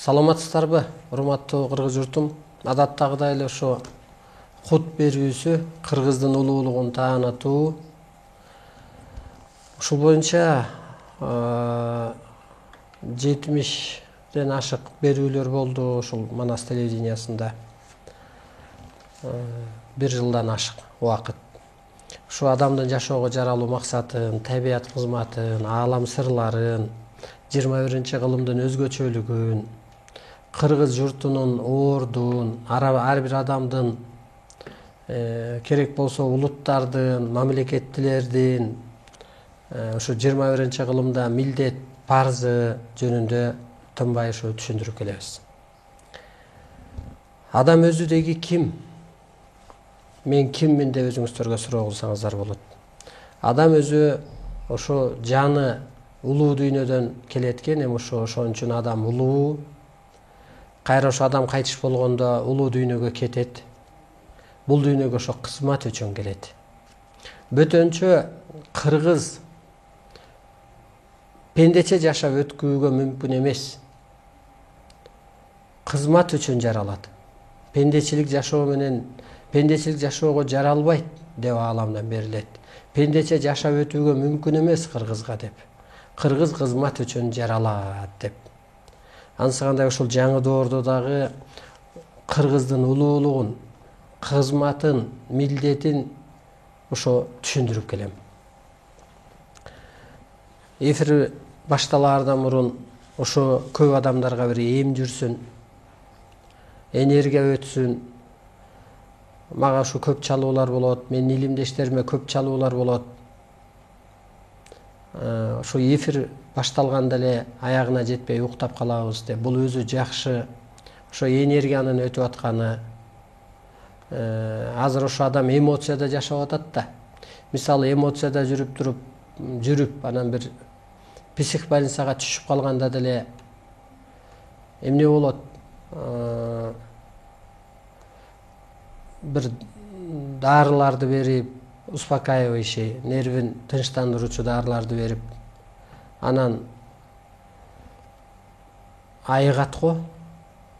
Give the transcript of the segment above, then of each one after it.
Саламатсыздарбы, урматтуу кыргыз журтум. Адаттагыдай эле ошо хут берүүсү кыргыздын улуулугун таанытуу. Ушул боюнча 70ден ашык берүүлөр болду ушул Манас телевидениясында. 1 жылдан ашык убакыт. Ушу адамдын жашоого жаралуу максатын, табият кызматын, аалам сырларын, 21-кылымдын өзгөчөлүгүн, кыргыз журтунун оордун, ар бир адамдын керек болсо улуттардын, мамлекеттилердин ушу 21-кылымда милдет, парзы жөнүндө тынбай ушу түшүндүрүп келебиз. Адам өзү деги ким? Мен киммин деп өзүңүздөргө суроо кылсаңыздар болот. Адам өзү ошо жаны улуу дүйнөдөн келет экен, эми ошон үчүн адам улуу. Кайра ошо адам кайтыш болгондо улуу дүйнөгө кетет. Бул дүйнөгө ошо кызмат үчүн келет. Бөтөнчө кыргыз пендече жашап өткүүгө мүмкүн эмес. Кызмат үчүн жаралат. Пендечилик жашоого жаралбайт деп ааламдан берилет. Пендече жашап өтүүгө мүмкүн эмес кыргызга деп. Кыргыз кызмат үчүн жаралат деп. Ансыгандай ушул жаңы доордо дагы кыргыздын улуулугун, кызматын, милдетин ошо түшүндүрүп келем. Эфир башталаардан мурун ошо көп адамдарга бир эм жүрсүн, энергия өтсүн. Мага ушу көп чалуулар болот, менин илимдештериме көп чалуулар болот. Ошо эфир башталганда эле аягына жетпей уктап калабыз деп. Бул өзү жакшы. Ошо энергиянын өтүп атканы. Азыр ошо адам эмоцияда жашап атат да. Мисалы эмоцияда жүрүп анан бир психбольницага түшүп калганда деле эмне болот? Бир дарыларды берип, успокаивающий, нервин тынчтандыруучу дарыларды берип, анан айыгат го,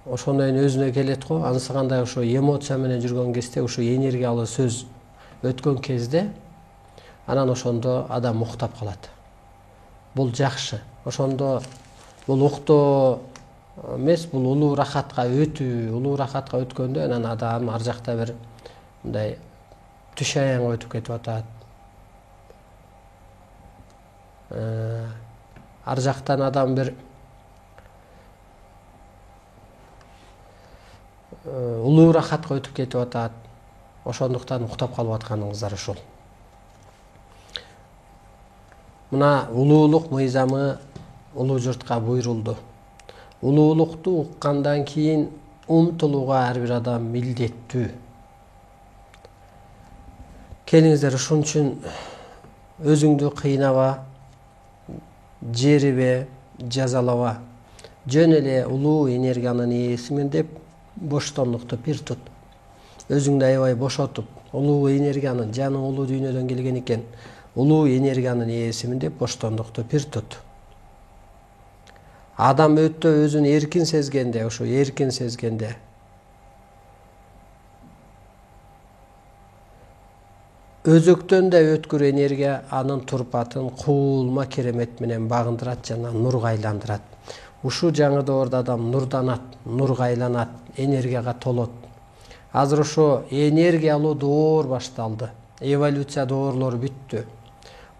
ошондон кийин өзүнө келет го. Ансыгандай ошо эмоция менен жүргөн кезде, ошо энергиялуу сөз өткөн кезде, анан ошондо адам уктап калат. Бул жакшы. Ошондо бул уктоо эмес, бул улуу рахатка өтүү. Улуу рахатка өткөндө анан адам ар жакта бир мындай түш аянга өтүп кетип атат. Ар жактан адам бир улуу рахатка өтүп кетип атат. Ошондуктан уктап калып атканыңыздар ушул. Мына улуулук мыйзамы улуу журтка буйрулду. Улуулукту уккандан кийин умтулууга ар бир адам милдеттүү. Келиңиздер, ушун үчүн өзүңдү кыйнава, жерибе, жазалаба. Жөн эле улуу энергиянын ээсимин деп боштондукту пир тут. Өзүңдү аябай бошотуп, улуу энергиянын, жаның улуу дүйнөдөн келген экен, улуу энергиянын ээсимин деп боштондукту пир тут. Адам өтө өзүн эркин сезгенде, ошо эркин сезгенде өзөктөн да өткүр энергия анын турпатын куулма керемет менен багындырат жана нурга айландырат. Ушу жаңы доордо адам нурданат, нурга айланат, энергияга толот. Азыр ошо энергиялуу доор башталды. Эволюция доорлору бүттү.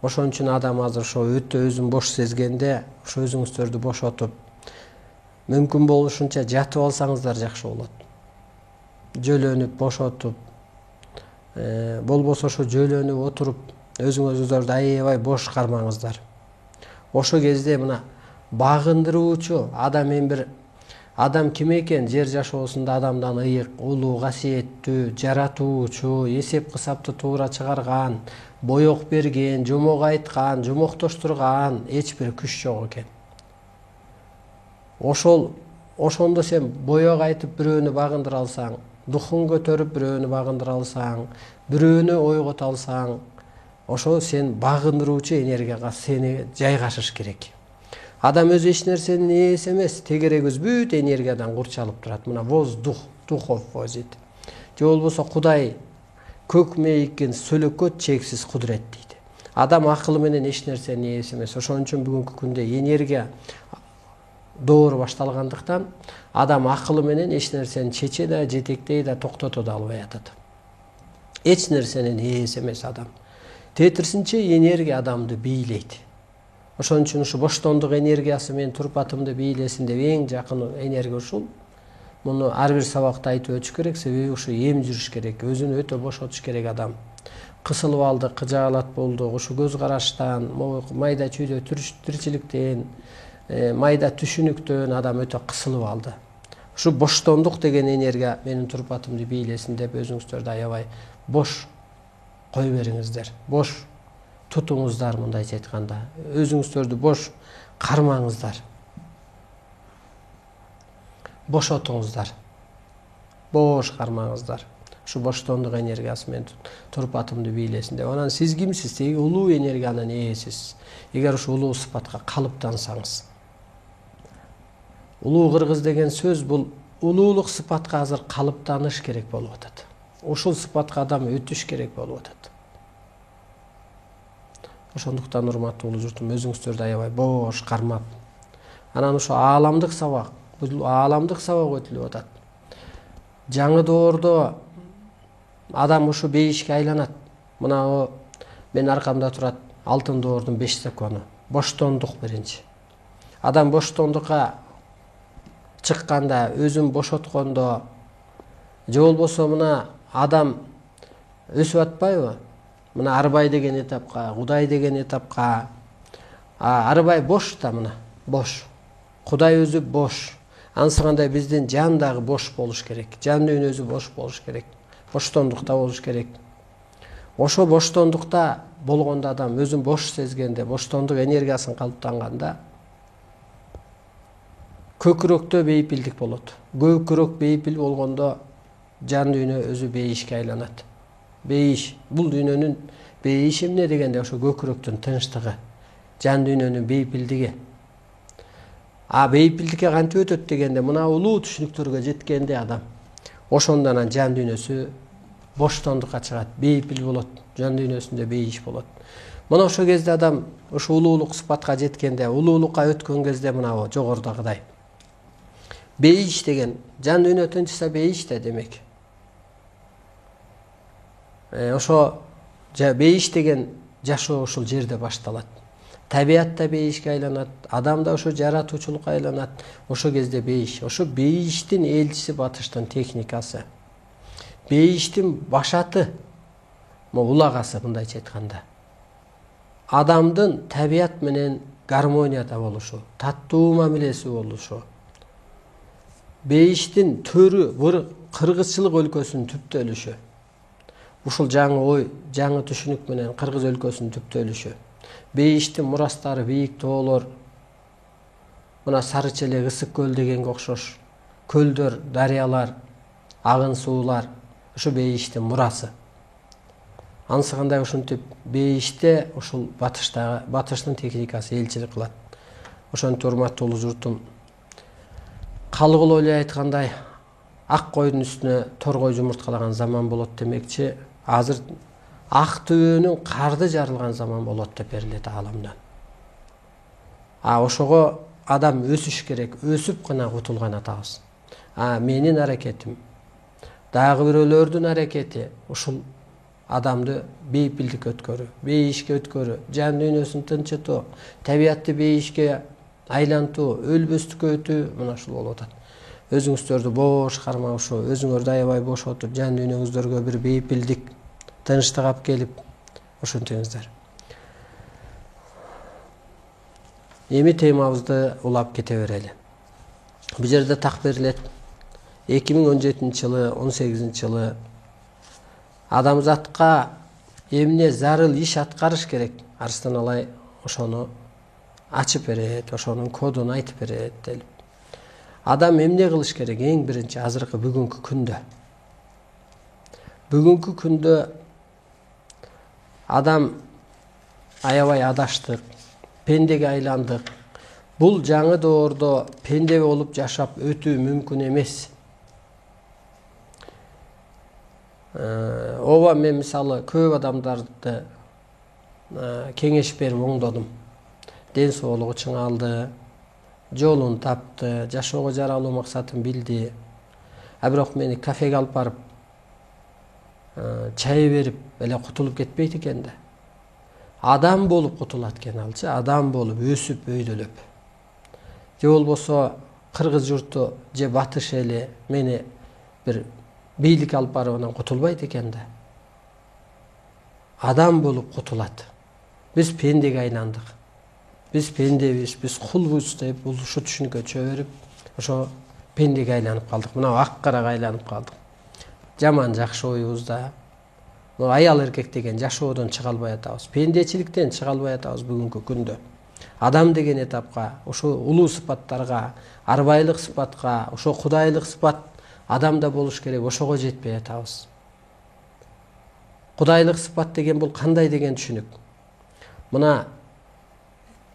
Ошон үчүн адам азыр ошо өтө өзүн бош сезгенде, ошо өзүңүздөрдү бошотуп, мүмкүн болушунча жатып алсаңыздар жакшы болот. Жөлөнүп, бошотуп, болбосо ошо жөлөнүп отуруп, өзүңүздөрдү аябай бош кармаңыздар. Ошо кезде мына багындыруучу адам ким экен? Жер жашоосунда адамдан ыйык, улуу, касиеттүү, жаратуучу, эсеп кысапты туура чыгарган, боек берген, жомок айткан, жомоктоштурган эч бир күч жок экен. Ошондо сен боек айтып бирөөнү багындыра алсаң, духун көтөрүп бирөөнү багындыра алсаң, бирөөнү ойгото алсаң, ошо сен багындыруучу энергияга сени жайгашыш керек. Адам өзү эч нерсенин ээси эмес, тегерегибиз бүт энергиядан курчалып турат. Мына воздух, духов возит. Же болбосо Кудай көк мейкин сөлөкөт чексиз кудурет дейт. Адам акылы менен эч нерсенин ээси эмес. Ошон үчүн бүгүнкү күндө энергия доору башталгандыктан адам акылы менен эч нерсени чече да, жетектей да, токтото да албай атат. Эч нерсенин ээси эмес адам. Тетирсинче энергия адамды бийлейт. Ошон үчүн ушу боштондук энергиясы менен турпатымды бийлесин деп эң жакын энергия ушул. Муну ар бир сабакта айтып өтүш керек, себеби ушу эм жүрүш керек, өзүн өтө бошотуш керек адам. Кысылып алды, кыжаалат болду, ушу көз караштан, майда чүйдө тиричиликтен, майда түшүнүктөн адам өтө кысылып алды. Ушу боштондук деген энергия менин турпатымды бийлесин деп өзүңүздөрдү аябай бош кой бериңиздер. Бош тутуңуздар, мындайча айтканда. Өзүңүздөрдү бош кармаңыздар. Бошотуңуздар. Бош кармаңыздар. Ушу боштондук энергиясы менен турпатымды бийлесин деп. Анан сиз кимсиз? Теги улуу энергиянын ээсисиз. Эгер ушу улуу сыпатка калыптансаңыз. Улуу кыргыз деген сөз бул улуулук сыпатка азыр калыптаныш керек болуп атат. Ушул сыпатка адам өтүш керек болуп атат. Ошондуктан урматтуу улуу журтум, өзүңүздөрдү аябай бош кармап, анан ушу ааламдык сабак өтүлүп атат. Жаңы доордо адам ушу бейишке айланат. Мына менин аркамда турат алтын доордун 5 закону. Боштондук биринчи. Адам боштондукка чыкканда, өзүн бошоткондо, же болбосо мына адам өсүп атпайбы? Мына Арбай деген этапка, Кудай деген этапка. Арбай бош да, мына бош. Кудай өзү бош. Ансыгандай биздин жан дагы бош болуш керек. Жан дүйнөсү бош болуш керек. Боштондукта болуш керек. Ошо боштондукта болгондо адам өзүн бош сезгенде, боштондук энергиясын калыптанганда көкүрөктө бейпилдик болот. Көкүрөк бейпил болгондо жан дүйнө өзү бейишке айланат. Бейиш, бул дүйнөнүн бейиши эмне дегенде ошо көкүрөктүн тынчтыгы, жан дүйнөнүн бейпилдиги. Бейпилдикке кантип өтөт дегенде, мына улуу түшүнүктөргө жеткенде адам, ошондо анан жан дүйнөсү боштондукка чыгат, бейпил болот, жан дүйнөсүндө бейиш болот. Мына ошол кезде адам ушу улуулук сыпатка жеткенде, улуулукка өткөн кезде мына жогорудагыдай. Бейиш деген, жан дүйнө тынчса бейиш да демек. Ошо бейиш деген жашоо ушул жерде башталат. Табиятта бейишке айланат, адам да ошо жаратуучулукка айланат. Ошо кезде бейиш, ошо бейиштин элчиси батыштын техникасы. Бейиштин башаты, улагасы, мындайча айтканда. Адамдын табият менен гармонияда болушу, таттуу мамилеси болушу. Бейиштин төрү кыргызчылык өлкөсүнүн түптөлүшү. Ушул жаңы ой, жаңы түшүнүк менен кыргыз өлкөсүнүн түптөлүшү. Бейиштин мурастары бийик тоолор, мына Сарычелек, Ысык көл дегенге окшош көлдөр, дарыялар, агын суулар, ушу бейиштин мурасы. Ансыгандай ушинтип бейиште ушул батыштын техникасы элчилик кылат. Ошентип урматтуу улуу журтум, калгыл ойлой айткандай, ак койдун үстүнө торгой жумурткалаган заман болот демекчи, азыр ак төбөнүн карды жарылган заман болот деп берилет ааламдан. Ошого адам өсүш керек, өсүп гана кутулган атабыз. Менин аракетим, дагы бирөөлөрдүн аракети ушул адамды бейпилдик өткөрүү, бейишке өткөрүү, жан дүйнөсүн тынчытуу, табиятты бейишке айлантуу, өлбөстүккө өтүү, мына ушул болуп атат. Өзүңүздөрдү бош кармагышу, өзүңөрдү аябай бошотуп, жан дүйнөңүздөргө бир бейпилдик, тынчтык алып келип, ошентиңиздер. Эми темабызды улап кете берели. Бул жерде так берилет. 2017-жылы, 18-жылы адамзатка эмне зарыл иш аткарыш керек? Арыстан Алай ошону ачып берет, ошонун кодун айтып берет делип. Адам эмне кылыш керек? Эң биринчи азыркы бүгүнкү күндө. Бүгүнкү күндө адам аябай адаштык, пендеге айландык. Бул жаңы доордо пенде болуп жашап өтүү мүмкүн эмес. Ооба мен мисалы көп адамдарды кеңеш берип оңдодум. Ден соолугу чыңалды, жолун тапты, жашоого жаралуу максатын билди. Бирок мени кафеге алып барып чай берип эле кутулуп кетпейт экен да. Адам болуп кутулат экен алчы, адам болуп өсүп өйдөлөп. Же болбосо кыргыз журту же батыш эли мени бир бийлик алып барып анан кутулбайт экен да. Адам болуп кутулат. Биз пендеге айландык. Биз пендебиз, биз кулбуз деп бул ушу түшүнүккө чөө берип, ошо пендеге айланып калдык. Мына ак-карага айланып калдык. Жаман жакшы оюбузда аял эркек деген жашоодон чыга албай атабыз. Пендечиликтен чыга албай атабыз бүгүнкү күндө. Адам деген этапка, ошо улуу сыпаттарга, арбайлык сыпатка, ошо кудайлык сыпат адамда болуш керек, ошого жетпей атабыз. Кудайлык сыпат деген бул кандай деген түшүнүк? Мына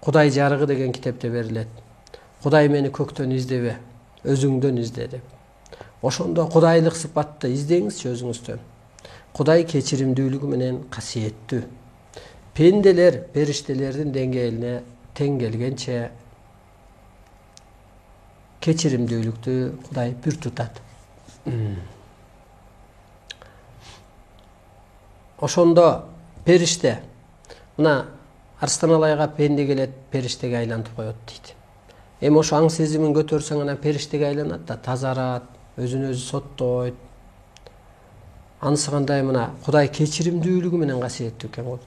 Кудай жарыгы деген китепте берилет. Кудай мени көктөн издебе, өзүңдөн изде деп. Ошондо кудайлык сыпатты издеңизчи өзүңүздөн. Кудай кечиримдүүлүгү менен касиеттүү. Пенделер периштелердин деңгээлине тең келгенче кечиримдүүлүктү Кудай бир тутат. Ошондо периште мына Арстан Алайга пенде келет, периштеге айлантып коет дейт. Эми ошо аң сезимин көтөрсөң анан периштеге айланат да, тазарат, өзүн өзү соттойт. Анысы кандай мына Кудай кечиримдүүлүгү менен касиеттүү экен го.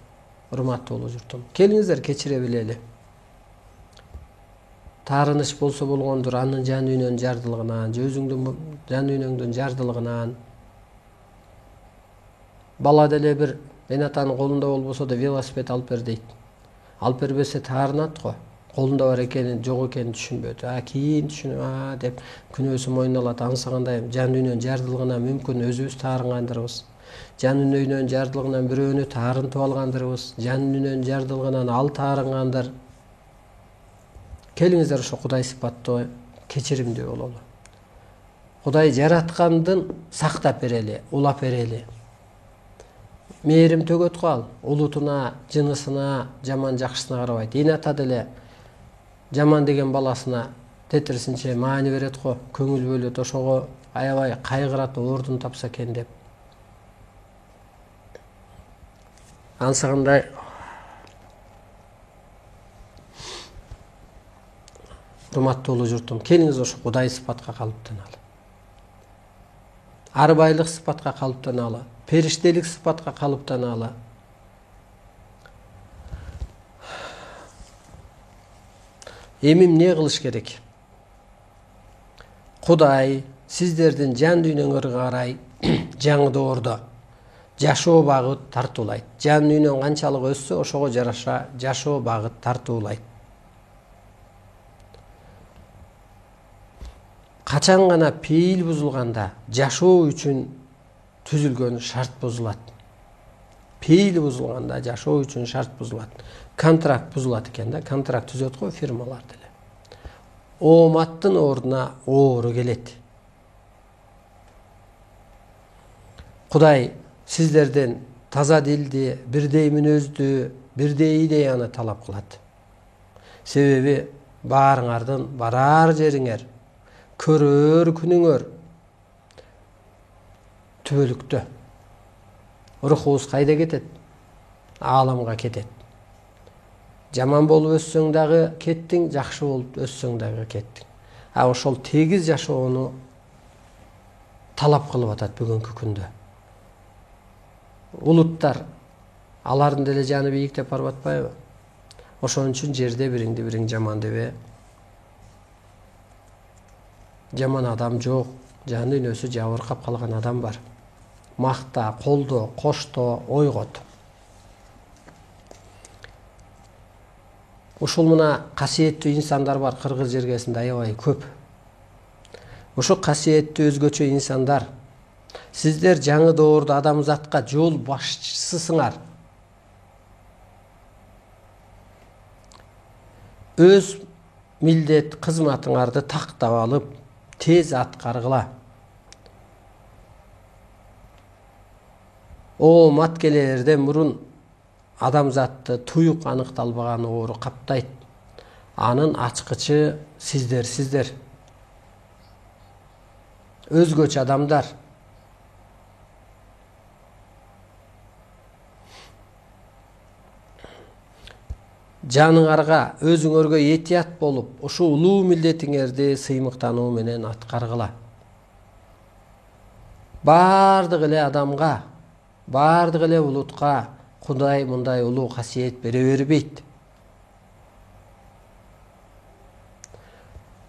Урматтуу улуу журтум. Келиңиздер кечире билели. Таарыныч болсо болгондур анын жан дүйнөнүн жардылыгынан, же өзүңдүн жан дүйнөңдүн жардылыгынан. Бала деле бир эн атанын колунда болбосо да велосипед алып бер дейт. Алып бербесе таарынат го. Колунда бар экенин, жок экенин түшүнбөйт. Кийин түшүнүп, деп күнөөсү мойнуна алат. Анысы кандай жан дүйнөнүн жардылыгынан мүмкүн өзүбүз таарынгандырбыз. Жан дүйнөнүн жардылыгынан бирөөнү таарынтып алгандырбыз. Жан дүйнөнүн жардылыгынан ал таарынгандыр. Келиңиздер ошо Кудай сыпаттуу кечиримдүү бололу. Кудай жараткандын сактап берели, улап берели. Мээрим төгөт кал, улутуна, жынысына, жаман жакшысына карабайт. Эне ата деле жаман деген баласына тетирисинче маани берет го, көңүл бөлөт, ошого аябай кайгырат, ордун тапса экен деп. Анысы кандай урматтуу улуу журтум, келиңиз ошо Кудай сыпатка калыптаналы. Арбайлык сыпатка калыптаналы, периштелик сыпатка калыптаналы. Эми эмне кылыш керек? Кудай сиздердин жан дүйнөңөргө карай жаңы доордо жашоо багыт тартуулайт. Жан дүйнөң канчалык өссө, ошого жараша жашоо багыт тартуулайт. Качан гана пейил бузулганда жашоо үчүн түзүлгөн шарт бузулат. Пейил бузулганда жашоо үчүн шарт бузулат. Контракт бузулат экен да, контракт түзөт го фирмалар деле. Ооматтын ордуна оору келет. Кудай сиздерден таза дилди, бирдей мүнөздү, бирдей идеяны талап кылат. Себеби баарыңардын барар жериңер, көрөр күнүңөр түбөлүктө. Рухубуз кайда кетет? Ааламга кетет. Жаман болуп өссөң дагы кеттиң, жакшы болуп өссөң дагы кеттиң. Ошол тегиз жашоону талап кылып атат бүгүнкү күндө. Улуттар алардын деле жаны бийиктеп барып атпайбы? Ошон үчүн жерде бириңди бириң жаман дебе. Жаман адам жок, жан дүйнөсү жабыркап калган адам бар. Макта, колдо, кошто, ойгот. Ушул мына касиеттүү инсандар бар кыргыз жергесинде аябай көп. Ошо касиеттүү өзгөчө инсандар, сиздер жаңы доордо адамзатка жол башчысысыңар. Өз милдет кызматыңарды тактап алып тез аткаргыла. О маткелерден мурун адамзатты туюк аныкталбаган оору каптайт. Анын ачкычы сиздер. Өзгөчө адамдар. Жаныңарга, өзүңөргө этият болуп, ушул улуу милдетиңерди сыймыктануу менен аткаргыла. Бардык эле адамга, бардык эле улутка Кудай мындай улуу касиет бере бербейт.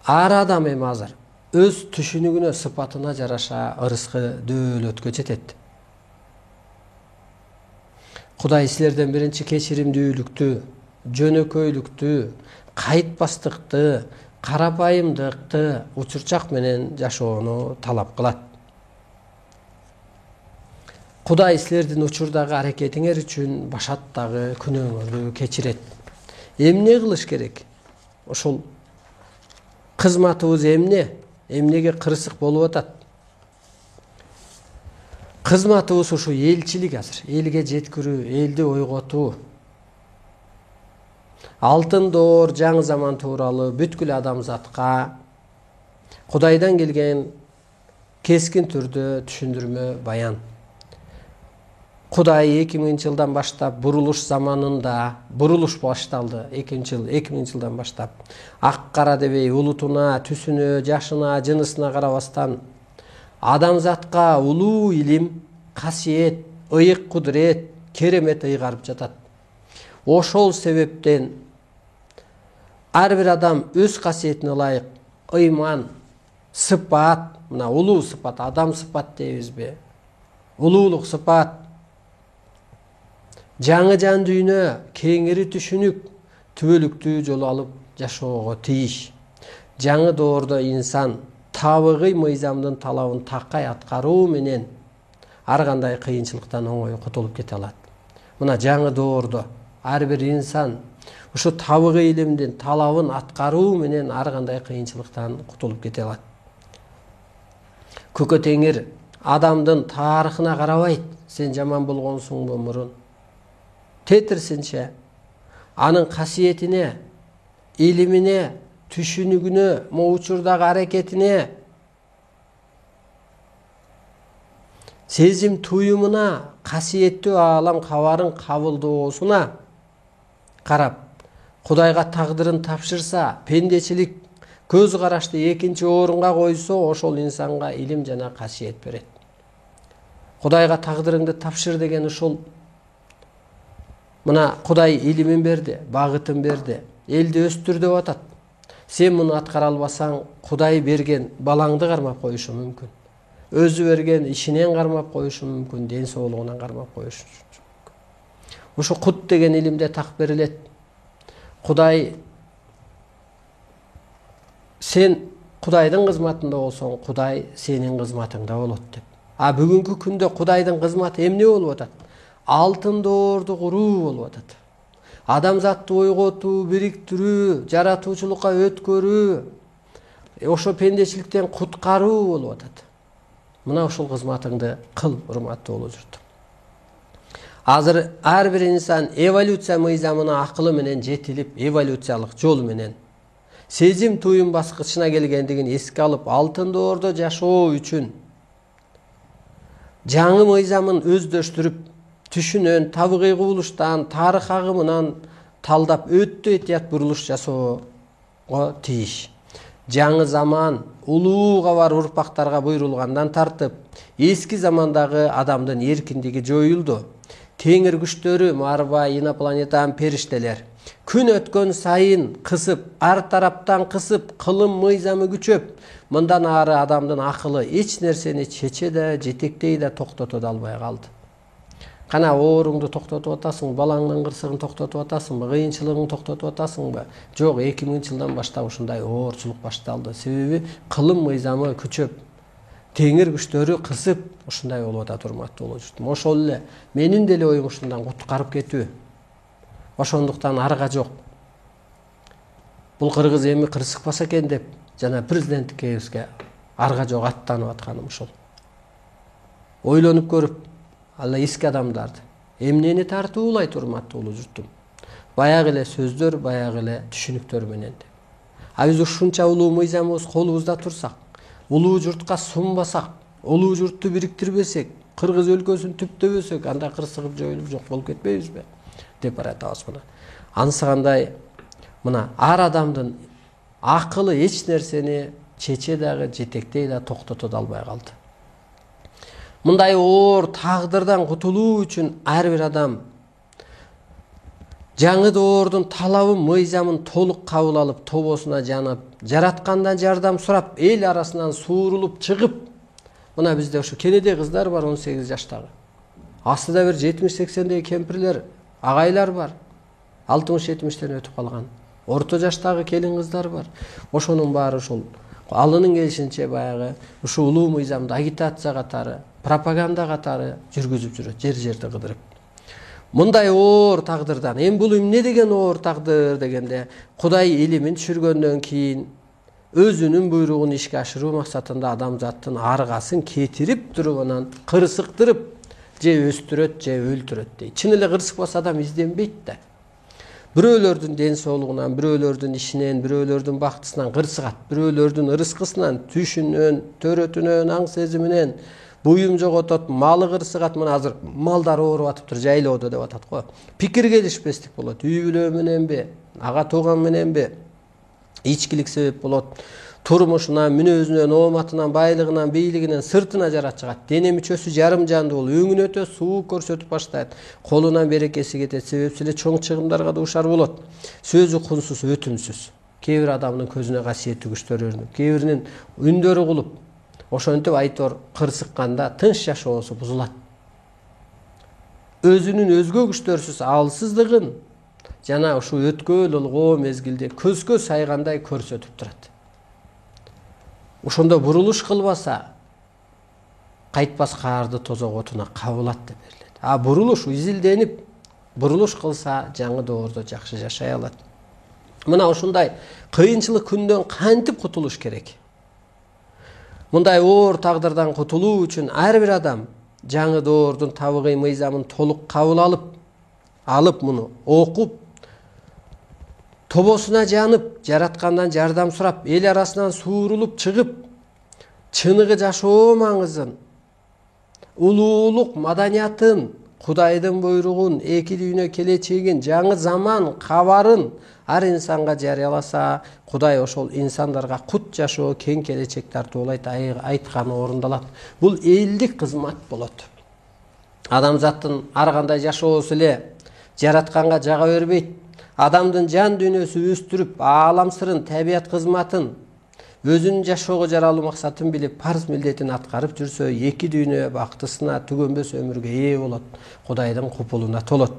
Ар адам эми азыр өз түшүнүгүнө, сыпатына жараша ырыскы дөөлөткө жетет. Кудай силерден биринчи кечиримдүүлүктү, жөнөкөйлүктү, кайтпастыкты, карапайымдыкты учурчак менен жашоону талап кылат. Кудай силердин учурдагы аракетиңер үчүн башаттагы күнөөңөрдү кечирет. Эмне кылыш керек? Ушул кызматыбыз эмнеге кырсык болуп атат? Кызматыбыз ушу элчилик азыр. Элге жеткирүү, элди ойготуу. Алтын доор жаңы заман тууралуу бүткүл адамзатка Кудайдан келген кескин түрдө түшүндүрмө баян. Кудай 2000 жылдан баштап бурулуш заманында, бурулуш башталды 2000 жылдан баштап. Ак кара дебей улутуна, түсүнө, жашына, жынысына карабастан адамзатка улуу илим, касиет, ыйык кудурет, керемет ыйгарып жатат. Ошол себептен ар бир адам өз касиетине ылайык ыйман, сыпат, мына улуу сыпат, адам сыпат дейбизби? Улуулук сыпат, жаңы жан дүйнө, кеңири түшүнүк, түбөлүктүү жол алып жашоого тийиш. Жаңы доордо инсан табыгый мыйзамдын талабын такай аткаруу менен ар кандай кыйынчылыктан оңой кутулуп кете алат. Мына жаңы доордо ар бир инсан ушу табыгый илимдин талабын аткаруу менен ар кандай кыйынчылыктан кутулуп кете алат. Көкө Теңир адамдын тарыхына карабайт, сен жаман болгонсуңбу мурун. Тетирсинче анын касиетине, илимине, түшүнүгүнө, учурдагы аракетине, сезим туюмуна, касиеттүү аалам кабарын кабылдоосуна карап, Кудайга тагдырын тапшырса, пендечилик көз карашты экинчи орунга койсо, ошол инсанга илим жана касиет берет. Кудайга тагдырыңды тапшыр деген ушул. Мына Кудай илимин берди, багытын берди, элди өстүр деп атат. Сен муну аткара албасаң, Кудай берген балаңды кармап коюшу мүмкүн. Өзү берген ишинен кармап коюшу мүмкүн, ден соолугунан кармап коюшу мүмкүн. Ушу кут деген илимде так берилет. Кудай, сен Кудайдын кызматында болсоң, Кудай сенин кызматыңда болот деп. А бүгүнкү күндө Кудайдын кызматы эмне болуп атат? Алтын доорду куруу болуп атат. Адамзатты ойготуу, бириктирүү, жаратуучулукка өткөрүү, ошо пендечиликтен куткаруу болуп атат. Мына ушул кызматыңды кыл, урматтуу боло журт. Азыр ар бир инсан эволюция мыйзамына акылы менен жетилип, эволюциялык жол менен сезим туюм баскычына келгендигин эске алып, алтын доордо жашоо үчүн жаңы мыйзамын өздөштүрүп, түшүнөн, табыгый кубулуштан, тарых агымынан талдап өтө этият бурулуш жасоого тийиш. Жаңы заман улууга бар урпактарга буйрулгандан тартып, эски замандагы адамдын эркиндиги жоюлду. Теңир күчтөрү, марба, инопланетан периштелер күн өткөн сайын кысып, ар тараптан кысып, кылым мыйзамы күчөп, мындан ары адамдын акылы эч нерсени чече да, жетектей да, токтото да албай калды. Кана ооруңду токтотуп атасың, балаңдын кырсыгын токтотуп атасыңбы, кыйынчылыгыңды токтотуп атасыңбы? Жок, 2000 жылдан баштап ушундай оорчулук башталды. Себеби кылым мыйзамы күчөп, теңир күчтөрү кысып, ушундай болуп атат, урматтуу боло журтум. Ошол эле менин деле оюм ушундан куткарып кетүү. Ошондуктан арга жок. бул кыргыз эми кырсыкпаса экен деп жана президенттикке арга жок аттанып атканым ушул. Ойлонуп көрүп, алла эски адамдарды эмнени тартуулайт, урматтуу улуу журтум? Баягы эле сөздөр, баягы эле түшүнүктөр менен. А биз ушунча улуу мыйзамыбыз колубузда турсак, улуу журтка сунбасак, улуу журтту бириктирбесек, кыргыз өлкөсүн түптөбөсөк, анда кырсыгып жоюлуп жок болуп кетпейбизби деп баратабыз мына. Ансыгандай мына ар адамдын акылы эч нерсени чече дагы, жетектей да, токтото да албай калды. Мындай оор тагдырдан кутулуу үчүн ар бир адам жаңы доордун талабын, мыйзамын толук кабыл алып, тобосуна жанып, жараткандан жардам сурап, эл арасынан суурулуп чыгып, мына бизде ушу кенедей кыздар бар 18 жаштагы. Астыда бир 70-80дей кемпирлер, агайлар бар. 60-70тен өтүп калган. Орто жаштагы келин кыздар бар. Ошонун баары ушул алынын келишинче баягы ушу улуу мыйзамды агитация катары, пропаганда катары жүргүзүп жүрөт, жер-жерди кыдырып. Мындай оор тагдырдан, эми бул эмне деген оор тагдыр дегенде, Кудай илимин түшүргөндөн кийин өзүнүн буйругун ишке ашыруу максатында адамзаттын аргасын кетирип туруп, анан кырсыктырып, же өстүрөт, же өлтүрөт дейт. Чын эле кырсыкпаса адам изденбейт да. Бирөөлөрдүн ден соолугунан, бирөөлөрдүн ишинен, бирөөлөрдүн бактысынан кырсыгат, бирөөлөрдүн ырыскысынан, түшүнөн, төрөтүнөн, аң сезиминен буюм жоготот, малы кырсыгат. Мына азыр малдар ооруп атыптыр, жайлоодо деп атат го. Пикир келишпестик болот. Үй бүлө мененби, ага тууган мененби ичкилик себеп болот. Турмушунан, мүнөзүнөн, ооматынан, байлыгынан, бийлигинен сыртына жарат чыгат. Дене мүчөсү жарым жанды болуп, өңүнө өтө суук көрсөтүп баштайт. Колунан берекеси кетет, себепсиз эле чоң чыгымдарга дуушар болот. Сөзү кунсуз, өтүмсүз. Кээ бир адамдын көзүнө касиеттүү күчтөр өрүнүп, кээ биринин үндөрү кулуп, ошентип айтор кырсыкканда тынч жашоосу бузулат. Өзүнүн өзгө күчтөрсүз алсыздыгын жана ушу өткөл ылгоо мезгилде көзгө сайгандай көрсөтүп турат. Ошондо бурулуш кылбаса, кайтпас каарды тозок отуна кабылат деп берилет. А бурулуш изилденип, бурулуш кылса жаңы доордо жакшы жашай алат. Мына ушундай кыйынчылык күндөн кантип кутулуш керек? Мындай оор тагдырдан кутулуу үчүн ар бир адам жаңы доордун табыгый мыйзамын толук кабыл алып муну окуп, тобосуна жанып, жараткандан жардам сурап, эл арасынан суурулуп чыгып, чыныгы жашоо маңызын, улуулук маданиятын, Кудайдын буйругун, эки дүйнө келечегин, жаңы заман кабарын ар инсанга жарыяласа, Кудай ошол инсандарга кут жашоо, кең келечек тартуулайт, айтканы орундалат. Бул элдик кызмат болот. Адамзаттын ар кандай жашоосу эле жаратканга жага бербейт. Адамдын жан дүйнөсү өстүрүп, аалам сырын, табият кызматын, өзүнүн жашоого жаралуу максатын билип, парз милдетин аткарып жүрсө, эки дүйнө бактысына түгөнбөс өмүргө ээ болот, Кудайдын купулуна толот.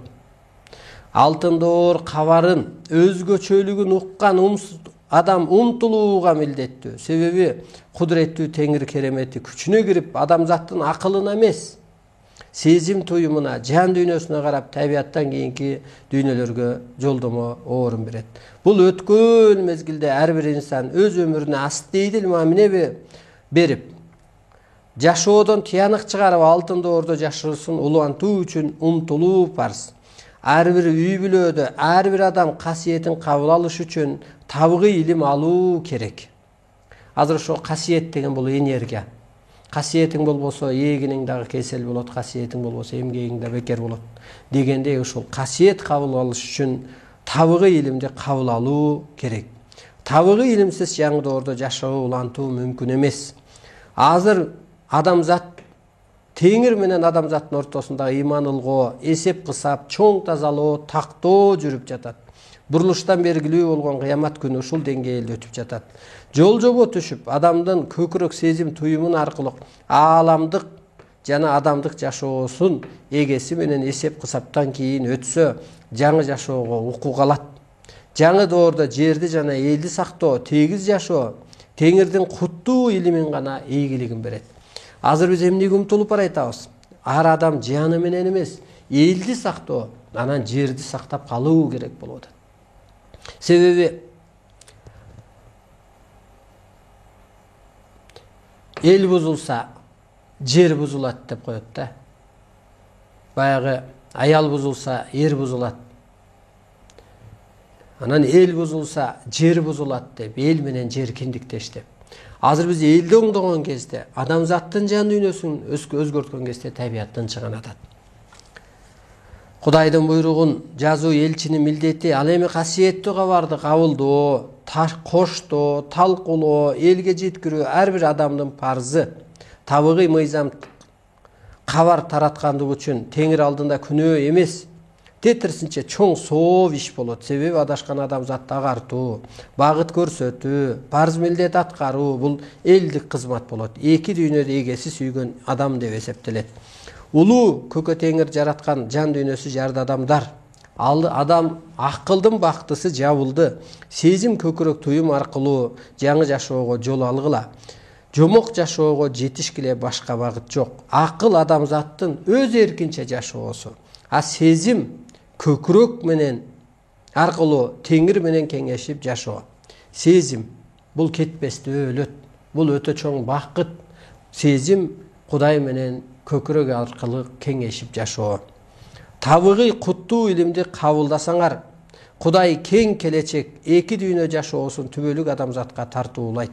Алтын доор кабарын, өзгөчөлүгүн уккан адам умтулууга милдеттүү. Себеби кудуреттүү Теңир керемети күчүнө кирип, адамзаттын акылына эмес, сезим туюмуна, жан дүйнөсүнө карап, табияттан кийинки дүйнөлөргө жолдомо орун берет. Бул өткөн мезгилде ар бир инсан өз өмүрүнө астейдил мамиле берип, жашоодон тыянак чыгарып, алтын доордо жашоосын улантуу үчүн умтулуу парз. Ар бир үй бүлөдө ар бир адам касиетин кабыл алыш үчүн табыгый илим алуу керек. Азыр ошо касиет деген бул энергия. Касиетиң болбосо эгиниң дагы кесел болот, касиетиң болбосо эмгегиң да бекер болот дегендей, ушул касиет кабыл алыш үчүн табыгый илимди кабыл алуу керек. Табыгый илимсиз жаңы доордо жашоо улантуу мүмкүн эмес. Азыр адамзат Теңир менен адамзаттын ортосундагы иман ылгоо, эсеп кысап, чоң тазалоо, тактоо жүрүп жатат. Бурулуштан белгилүү болгон кыямат күнү ушул деңгээлде өтүп жатат. Жол жобо түшүп, адамдын көкүрөк сезим туюмун аркылуу ааламдык жана адамдык жашоосун эгеси менен эсеп кысаптан кийин өтсө, жаңы жашоого укук алат. Жаңы доордо жерди жана элди сактоо, тегиз жашоо Теңирдин куттуу илимин гана ийгилигин берет. Азыр биз эмнеге умтулуп баратабыз? Ар адам жаны менен эмес, элди сактоо, анан жерди сактап калуу керек болуп атат. Себеби эл бузулса жер бузулат деп коет да. Баягы аял бузулса эр бузулат. Анан эл бузулса жер бузулат деп, эл менен жер киндиктештеп. Азыр биз элди оңдогон кезде, адамзаттын жан дүйнөсүн өзгөрткөн кезде табият тынчыган атат. Кудайдын буйругун жазуу элчинин милдети, ал эми касиеттүү кабарды кабылдоо, коштоо, талкуулоо, элге жеткирүү ар бир адамдын парзы. Табыгый мыйзам кабар тараткандык үчүн Теңир алдында күнөө эмес, тетирсинче чоң сооп иш болот. Себеби адашкан адамзатты агартуу, багыт көрсөтүү, парз милдет аткаруу бул элдик кызмат болот. Эки дүйнөдө эгеси сүйгөн адам деп эсептелет. Улуу Көкө Теңир жараткан жан дүйнөсү жарды адамдар. Адам акылдын бактысы жабылды. Сезим көкүрөк туюм аркылуу жаңы жашоого жол алгыла. Жомок жашоого жетишкиле башка багыт жок. Акыл адамзаттын өз эркинче жашоосу. А сезим көкүрөк менен аркылуу Теңир менен кеңешип жашоо. Сезим бул кетпестүү өлөт. Бул өтө чоң бакыт. Сезим Кудай менен көкүрөк аркылуу кеңешип жашоо. Табыгый куттуу илимди кабылдасаңар, Кудай кең келечек эки дүйнө жашоосун түбөлүк адамзатка тартуулайт.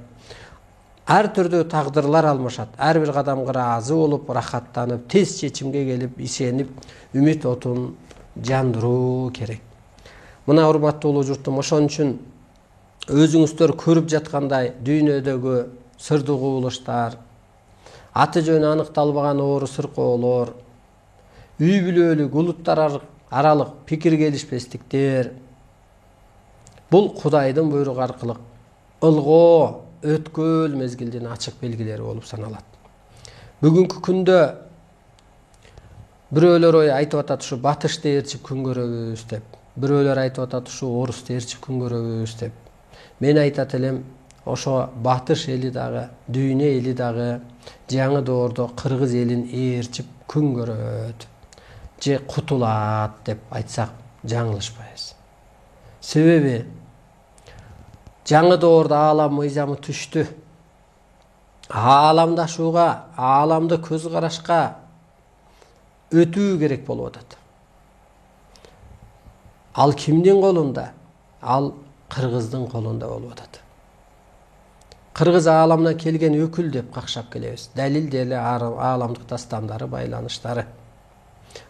Ар түрдүү тагдырлар алмашат. Ар бир кадамга ыраазы болуп, рахаттанып, тез чечимге келип, ишенип, үмүт отун жандыруу керек. Мына урматтуу улуу журтум, ошон үчүн өзүңүздөр көрүп жаткандай дүйнөдөгү сырдуу кубулуштар, аты жөнү аныкталбаган оору сыркоолор, үй бүлөлүк улуттар аралык пикир келишпестиктер бул Кудайдын буйругу аркылуу ылгоо, өткөл мезгилдин ачык белгилери болуп саналат. Бүгүнкү күндө бирөөлөр айтып атат, ушу батышты ээрчип күн көрөбүз деп. Бирөөлөр айтып атат, ушу орусту ээрчип күн көрөбүз деп. Мен айтат элем, ошо батыш эли дагы, дүйнө эли дагы жаңы доордо кыргыз элин ээрчип күн көрөт же кутулат деп айтсак жаңылышпайбыз. Себеби жаңы доордо аалам мыйзамы түштү. Ааламдашууга, ааламды көз карашка өтүү керек болуп атат. Ал кимдин колунда? Ал кыргыздын колунда болуп атат. Кыргыз ааламдан келген өкүл деп какшап келебиз. Далил деле ааламдык дастандары, байланыштары.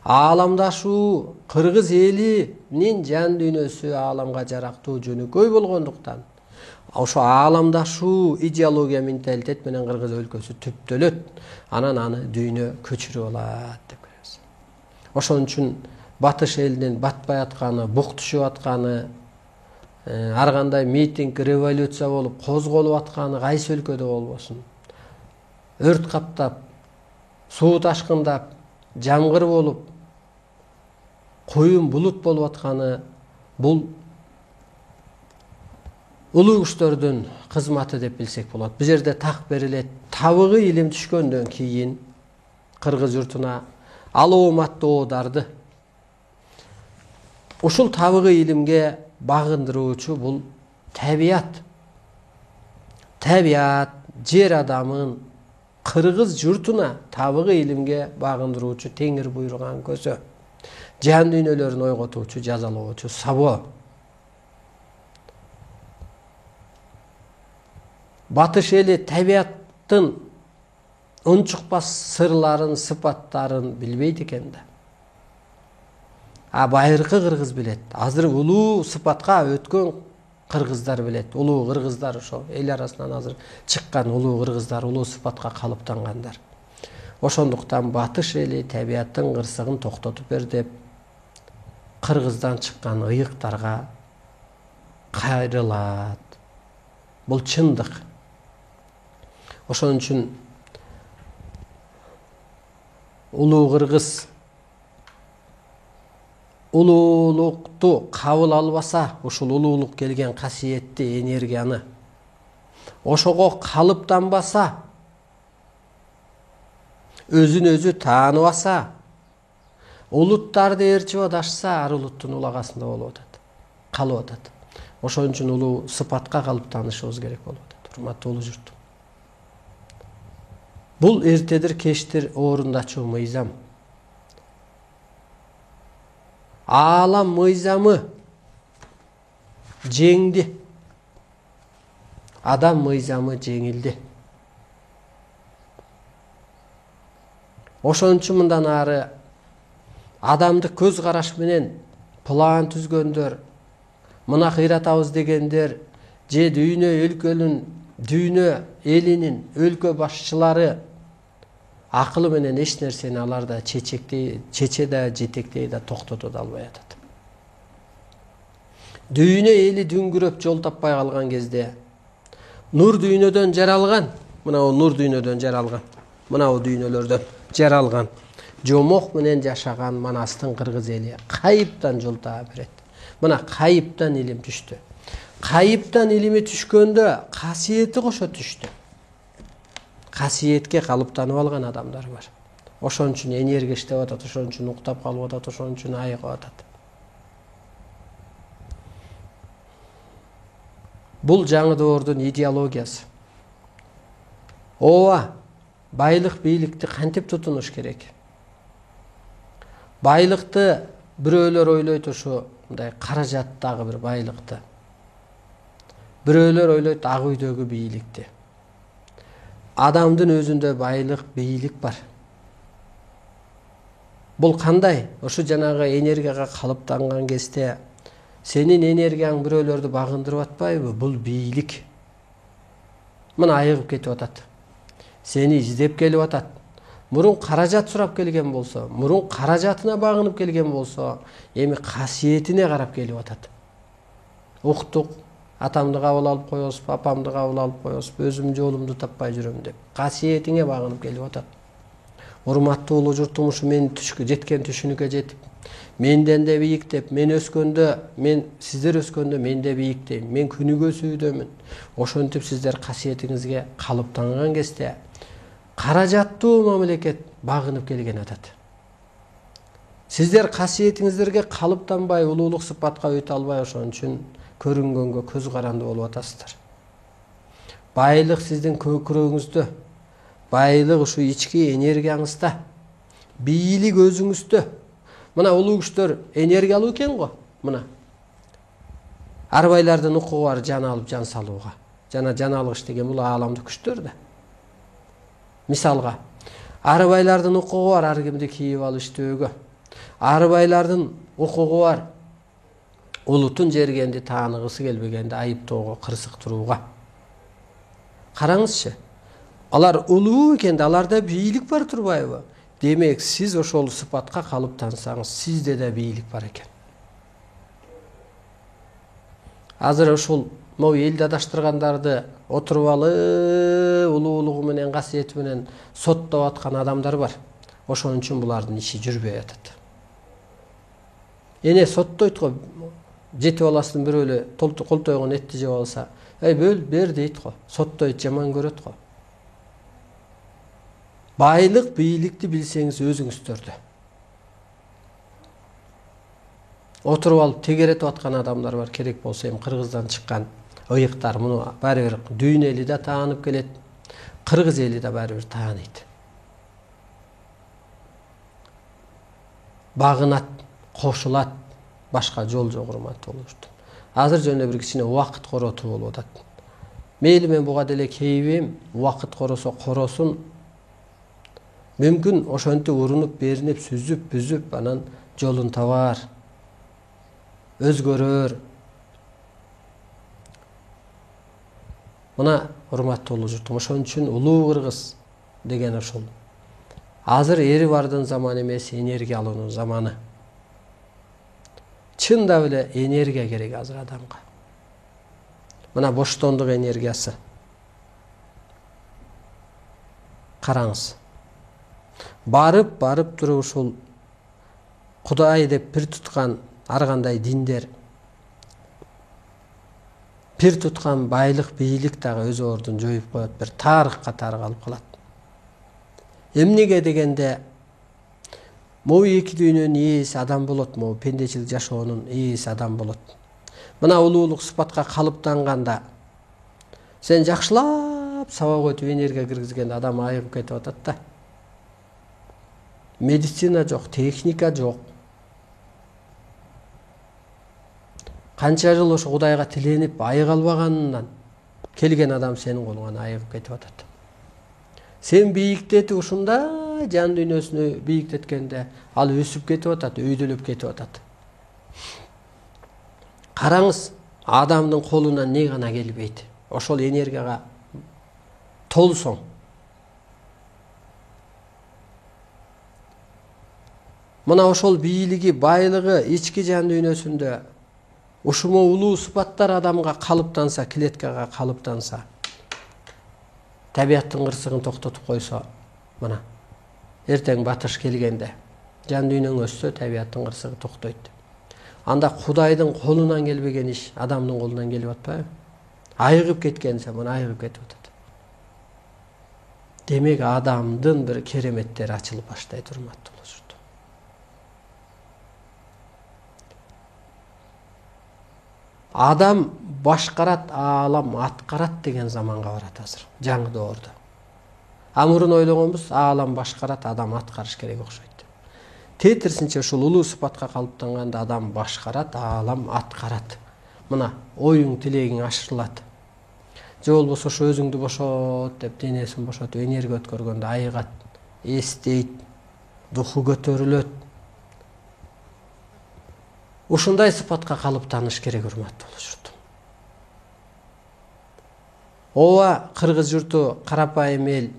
Ааламдашуу кыргыз элинин жан дүйнөсү ааламга жарактуу жөнөкөй болгондуктан, ошо ааламдашуу идеология менталитет менен кыргыз өлкөсү түптөлөт. Анан аны дүйнө көчүрүп алат деп көрөбүз. Ошон үчүн батыш элинин батпай атканы, бук түшүп атканы, ар кандай митинг, революция болуп козголуп атканы кайсы өлкөдө болбосун. Өрт каптап, суу ташкындап, жамгыр болуп, коюн булут болуп атканы бул улуу күчтөрдүн кызматы деп билсек болот. Бул жерде так берилет. Табыгый илим түшкөндөн кийин кыргыз журтуна ал ооматты оодарды ушул табыгый илимге багындыруучу бул табият. Табият жер адамын кыргыз журтуна табыгый илимге багындыруучу Теңир буйруган көзө. Жан дүйнөлөрүн ойготуучу, жазалоочу сабоо. Батыш эли табияттын унчукпас сырларын, сыпаттарын билбейт экен да. А байыркы кыргыз билет. Азыр улуу сыпатка өткөн кыргыздар билет. Улуу кыргыздар ошо эл арасынан азыр чыккан улуу кыргыздар, улуу сыпатка калыптангандар. Ошондуктан батыш эли табияттын кырсыгын токтотуп бер деп кыргыздан чыккан ыйыктарга кайрылат. Бул чындык. Ошон үчүн улуу кыргыз улуулукту кабыл албаса, ушул улуулук келген касиетти энергияны ошого калыптанбаса, өзүн өзү тааныбаса, улуттарды ээрчип адашса, ар улуттун улагасында болуп атат, калып атат. Ошон үчүн улуу сыпатка калыптанышыбыз керек болуп атат. Урматтуу улуу журтум. Бул эртедир кечтир орундачу мыйзам. Аалам мыйзамы жеңди. Адам мыйзамы жеңилди. Ошон үчүн мындан ары адамдык көз караш менен план түзгөндөр, мына кыйратабыз дегендер, же дүйнө элинин өлкө башчылары акылы менен эч нерсени аларда чече да жетектей да токтото да албай атат. Дүйнө эли дүңгүрөп жол таппай калган кезде нур дүйнөдөн жаралган, мына нур дүйнөдөн жаралган, мына дүйнөлөрдөн жаралган жомок менен жашаган Манастын кыргыз эли кайыптан жол таап берет. Мына кайыптан илим түштү. Кайыптан илими түшкөндө касиети кошо түштү. Касиетке калыптанып алган адамдар бар. Ошон үчүн энергия иштеп атат, ошон үчүн уктап калып атат, ошон үчүн айыгып атат. Бул жаңы доордун идеологиясы. Ооба, байлык бийликти кантип тутунуш керек? Байлыкты бирөөлөр ойлойт ушу мындай каражаттагы бир байлыкты. Бирөөлөр ойлойт ак үйдөгү бийликти. Адамдын өзүндө байлык, бийлик бар. Бул кандай? Ошо жанагы энергияга калыптанган кезде сенин энергияң бирөөлөрдү багындырып атпайбы? Бул бийлик. Мына айыгып кетип атат. Сени издеп келип атат. Мурун каражат сурап келген болсо, мурун каражатына багынып келген болсо, эми касиетине карап келип атат. Уктук, атамды кабыл алып коесуп, апамды кабыл алып коесуп, өзүм жолумду таппай жүрөм деп касиетиңе багынып келип атат. Урматтуу улуу журтум, ушу мен жеткен түшүнүккө жетип, менден де бийик деп, мен сиздер өскөндө мен де бийиктейм, мен күнүгө сүйдөмүн. Ошентип сиздер касиетиңизге калыптанган кезде каражаттуу мамлекет багынып келген атат. Сиздер касиетиңиздерге калыптанбай, улуулук сыпатка өтө албай, ошон үчүн көрүнгөнгө көз каранды болуп атасыздар. Байлык сиздин көкүрөгүңүздө, байлык ушу ички энергияңызда, бийлик өзүңүздө. Мына улуу күчтөр энергиялуу экен го. Мына арбайлардын укугу бар жан алып жан салууга. Жана жан алгыч деген бул ааламдык күчтөр да. Мисалга, арбайлардын укугу бар ар кимди кийип алып иштөөгө. Арбайлардын укугу бар улутун жергенди тааныгысы келбегенди айыптоого, кырсыктырууга. Караңызчы. Алар улуу экен, аларда бийлик бар турбайбы? Демек, сиз ошол сыпатка калыптансаңыз, сизде да бийлик бар экен. Азыр ошол могу элди адаштыргандарды отуруп алып, улуулугу менен, касиети менен соттоп аткан адамдар бар. Ошон үчүн булардын иши жүрбөй атат. Эне соттойт го, жети баласын бирөө эле колтойгон этти жеп алса, бөл, бер дейт го, соттойт, жаман көрөт го. Байлык, бийликти билсеңиз өзүңүздөрдө. Отуруп алып тегеретип аткан адамдар бар, керек болсо эми Кыргыздан чыккан ыйыктар муну баары бир дүйнө эли да таанып келет, кыргыз эли да баары бир тааныйт. Багынат, кошулат, башка жол жок урматтуу улушту. Азыр жөн эле бир кичине убакыт коротуу болуп атат. Мейли мен буга деле кейбем, убакыт коросо коросун. Мүмкүн ошентип урунуп, беринип, сүзүп, бүзүп, анан жолун табар, өзгөрөр. Мына урматтуу улуу журтум, ошон үчүн улуу кыргыз деген ошол. Азыр эри бардын заманы эмес, энергиялуунун заманы. Чындап эле энергия керек азыр адамга. Мына боштондук энергиясы. Караңыз. Барып туруп ушул Кудай деп пир туткан ар кандай диндер, пир туткан байлык, бийлик дагы өз ордун жоюп коет, бир тарых катары калып калат. Эмнеге дегенде, могу эки дүйнөнүн ээси адам болот, могу пендечилик жашоонун ээси адам болот. Мына улуулук сыпатка калыптанганда сен жакшылап сабак өтүп энергия киргизгенде адам айыгып кетип атат да. Медицина жок, техника жок. Канча жыл ошо Кудайга тиленип айыга албаганынан келген адам сенин колуңан айыгып кетип атат. Сен бийиктетип ушундай жан дүйнөсүнө бийиктеткенде ал өсүп кетип атат, өйдөлөп кетип атат. Караңыз, адамдын колунан не гана келбейт. Ошол энергияга толсоң. Мына ошол бийлиги, байлыгы ички жан дүйнөсүндө ушумо улуу сыпаттар адамга калыптанса, клеткага калыптанса, табияттын кырсыгын токтотуп койсо, мына эртең батыш келгенде жан дүйнөң өссө, табияттын кырсыгы токтойт. Анда Кудайдын колунан келбеген иш адамдын колунан келип атпайбы? Айыгып кеткенсе, мына айыгып кетип атат. Демек, адамдын бир кереметтери ачылып баштайт, урматтуу журт. Адам башкарат, аалам аткарат деген заманга барат азыр, жаңы доордо. Мурун ойлогонбуз, аалам башкарат, адам аткарыш керек окшойт. Тетирсинче ушул улуу сыпатка калыптанганда адам башкарат, аалам аткарат. Мына оюң, тилегиң ашырылат. Же болбосо ошо өзүңдү бошот деп денесин бошотуп энергия өткөргөндө айыгат, эстейт, духу көтөрүлөт. Ушундай сыпатка калыптаныш керек, урматтуу журт. Ооба, кыргыз журту карапайым эл.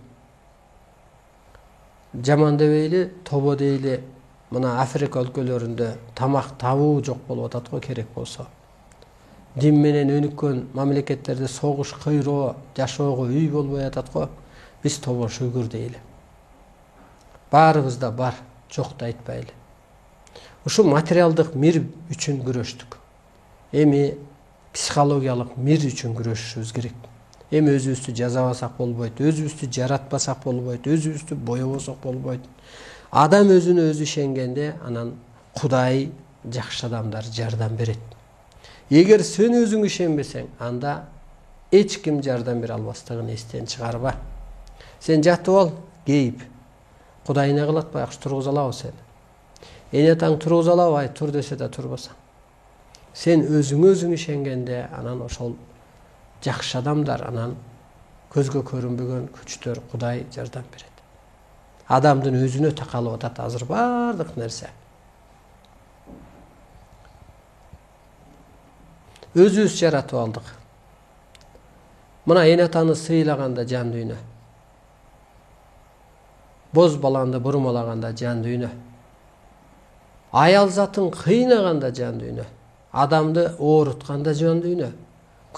Жаман дебейли, тобо дейли. Мына Африка өлкөлөрүндө тамак табуу жок болуп атат го, керек болсо. Дин менен өнүккөн мамлекеттерде согуш, кыйроо, жашоого үй болбой атат го. Биз тобо шүгүр дейли. Баарыбызда бар, жокту айтпайлы. Ушу материалдык мир үчүн күрөштүк. Эми психологиялык мир үчүн күрөшүшүбүз керек. Эми өзүбүздү жазабасак болбойт, өзүбүздү жаратпасак болбойт, өзүбүздү боебосок болбойт. Адам өзүнө өзү ишенгенде, анан Кудай, жакшы адамдар жардам берет. Эгер сен өзүң ишенбесең, анда эч ким жардам бере албастыгын эстен чыгарба. Сен жатып ал, кейип. Кудай эмне кылат, баягы тургуза алабы сени? Эне таң тургуза алабы, ай тур десе да турбасаң. Сен өзүң ишенгенде, анан ошол жакшы адамдар, анан көзгө көрүнбөгөн күчтөр, Кудай жардам берет. Адамдын өзүнө такалып атат азыр бардык нерсе. Өзүбүз жаратып алдык. Мына эне атаны сыйлаганда жан дүйнө. Боз баланды бурмалаганда жан дүйнө. Аял затын кыйнаганда жан дүйнө. Адамды оорутканда жан дүйнө.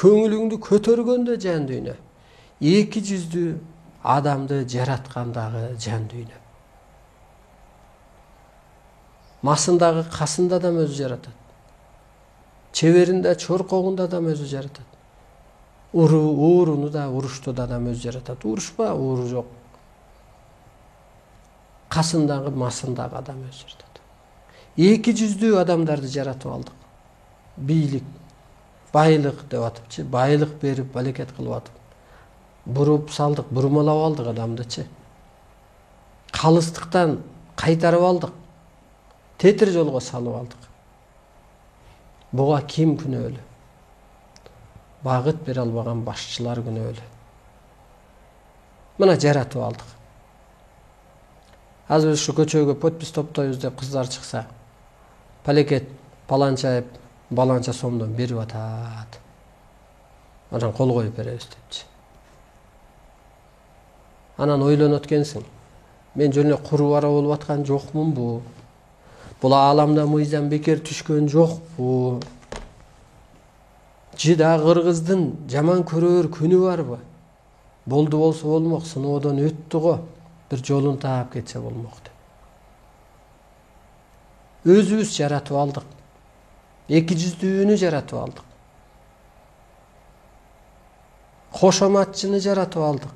Көңүлүңдү көтөргөндө жан дүйнө. Эки жүздүү адамды жараткандагы жан дүйнө. Масындагы касында да өзү жаратат. Чеберинде, чоркогунда да өзү жаратат. Ууруну да, урушту да өзү жаратат. Урушпа, ууру жок. Касындагы, масындагы адам өзү жаратат. Эки жүздүү адамдарды жаратып алдык. Бийлик, байлык деп атыпчы, байлык берип, балекет кылып атып. Буруп салдык, бурмалап алдык адамдычы. Калыстыктан кайтарып алдык. Тетир жолго салып алдык. Буга ким күнөөлүү? Багыт бере албаган башчылар күнөөлүү. Мына жаратып алдык. Азыр ушу көчөгө подпись топтойбуз деп кыздар чыкса, палекет паланча баланча сомдон берип атат. Анан кол коюп беребиз депчи. Анан ойлонот экенсиң. Мен жөн эле куру бара болуп аткан жокмунбу? Бул ааламда мыйзам бекер түшкөн жокпу? Жида кыргыздын жаман көрөр күнү барбы? Болду болсо болмок, сыноодон өттү го. Бир жолун таап кетсе болмок деп. Өзүбүз жаратып алдык. Эки жүздүүнү жаратып алдык. Кошоматчыны жаратып алдык.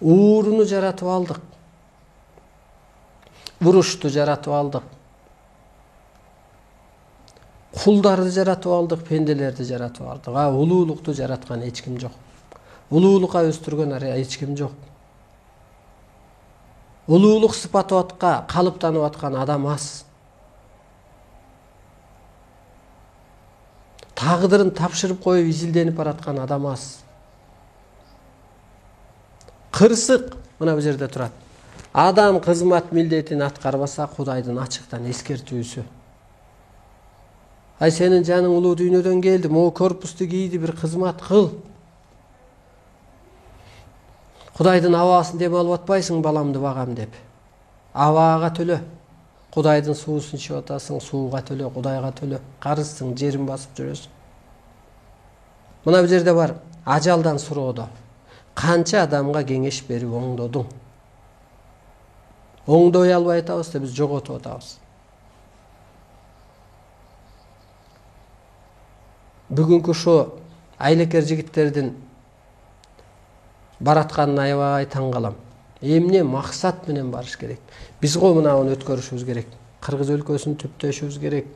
Ууруну жаратып алдык. Урушту жаратып алдык. кулдарды жаратып алдык, пенделерди жаратып алдык. Улуулукту жараткан эч ким жок. Улуулукка өстүргөн эч ким жок. Улуулук сыпатыбатка калыптанып аткан адам аз. Тагдырын тапшырып коюп изилденип бараткан адам аз. Кырсык мына бу жерде турат. Адам кызмат милдетин аткарбаса, Кудайдын ачыктан эскертүүсү. Ай, сенин жаның улуу дүйнөдөн келди, могу корпусту кийди, бир кызмат кыл. Кудайдын абаасын дем алып атпайсың, баламды багам деп. Абаага төлө. Кудайдын суусун ичип атасың, сууга төлө, Кудайга төлө. Карызсың, жерин басып жүрөсүң. Мына бу жерде бар, ажалдан суроодо. Канча адамга кеңеш берип оңдодуң? Оңдой албай атабыз да биз жоготуп атабыз. Бүгүнкү ушу айлекер жигиттердин баратканын аябай таң калам. Эмне максат менен барыш керек? Биз го мынаны өткөрүшүбүз керек. Кыргыз өлкөсүн түптөшүбүз керек.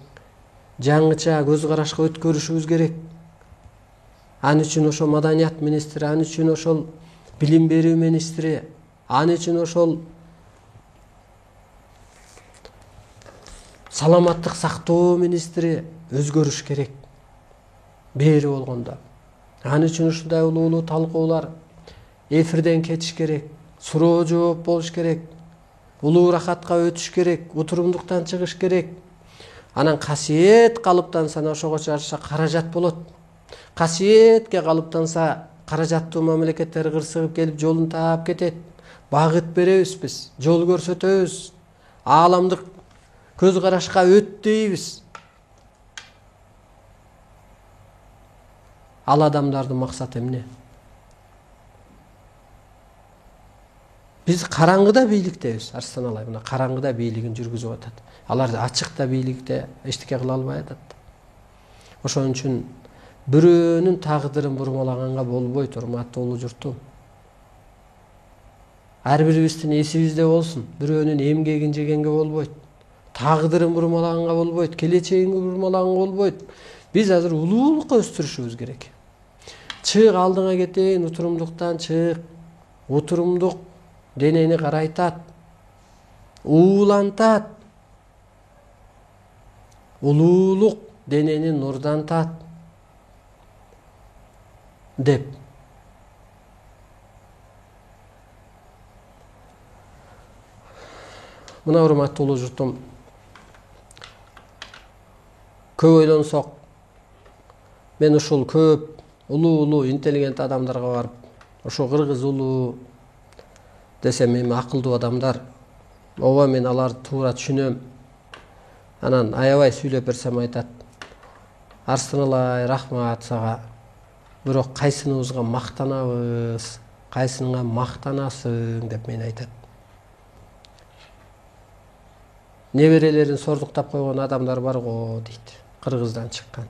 Жаңыча көз карашка өткөрүшүбүз керек. Аны үчүн ошол маданият министри, аны үчүн ошол билим берүү министри, аны үчүн ошол саламаттык сактоо министри өзгөрүш керек. Бери болгондо. Аны үчүн ушундай улуу талкуулар эфирден кетиш керек. Суроо жооп болуш керек. Улуу рахатка өтүш керек. Утурумдуктан чыгыш керек. Анан касиет калыптанса ошого жараша каражат болот. Касиетке калыптанса каражаттуу мамлекеттер кырсыгып келип жолун таап кетет. Багыт беребиз биз, жол көрсөтөбүз. Ааламдык көз карашка өт дейбиз. Ал адамдардын максаты эмне? Биз караңгыда бийликтебиз, Арстан Алай мына караңгыда бийлигин жүргүзүп атат. Алар ачыкта бийликте эчтеке кыла албай атат. Ошон үчүн бирөөнүн тагдырын бурмалаганга болбойт, урматтуу улуу журтум. Ар бирибиздин эсибизде болсун, бирөөнүн эмгегин жегенге болбойт. Тагдырын бурмалаганга болбойт, келечегин бурмалаганга болбойт. Биз азыр улуулукка өстүрүшүбүз керек. Чык алдыңа кетейин, утурумдуктан чык. Утурумдук денени карайтат, уулантат. Улуулук денени нурдантат деп. Мына урматтуу улуу журтум, көп ойлонсок, мен ушул көп улуу интеллигент адамдарга барып, ошо кыргыз улуу десем эми акылдуу адамдар, ооба мен аларды туура түшүнөм. Анан аябай сүйлөп берсем айтат: Арстан Алай, рахмат сага. Бирок кайсыныбызга мактанабыз, кайсыныңа мактанасың деп мен айтат. Неберелерин сордуктап койгон адамдар бар го дейт, Кыргыздан чыккан.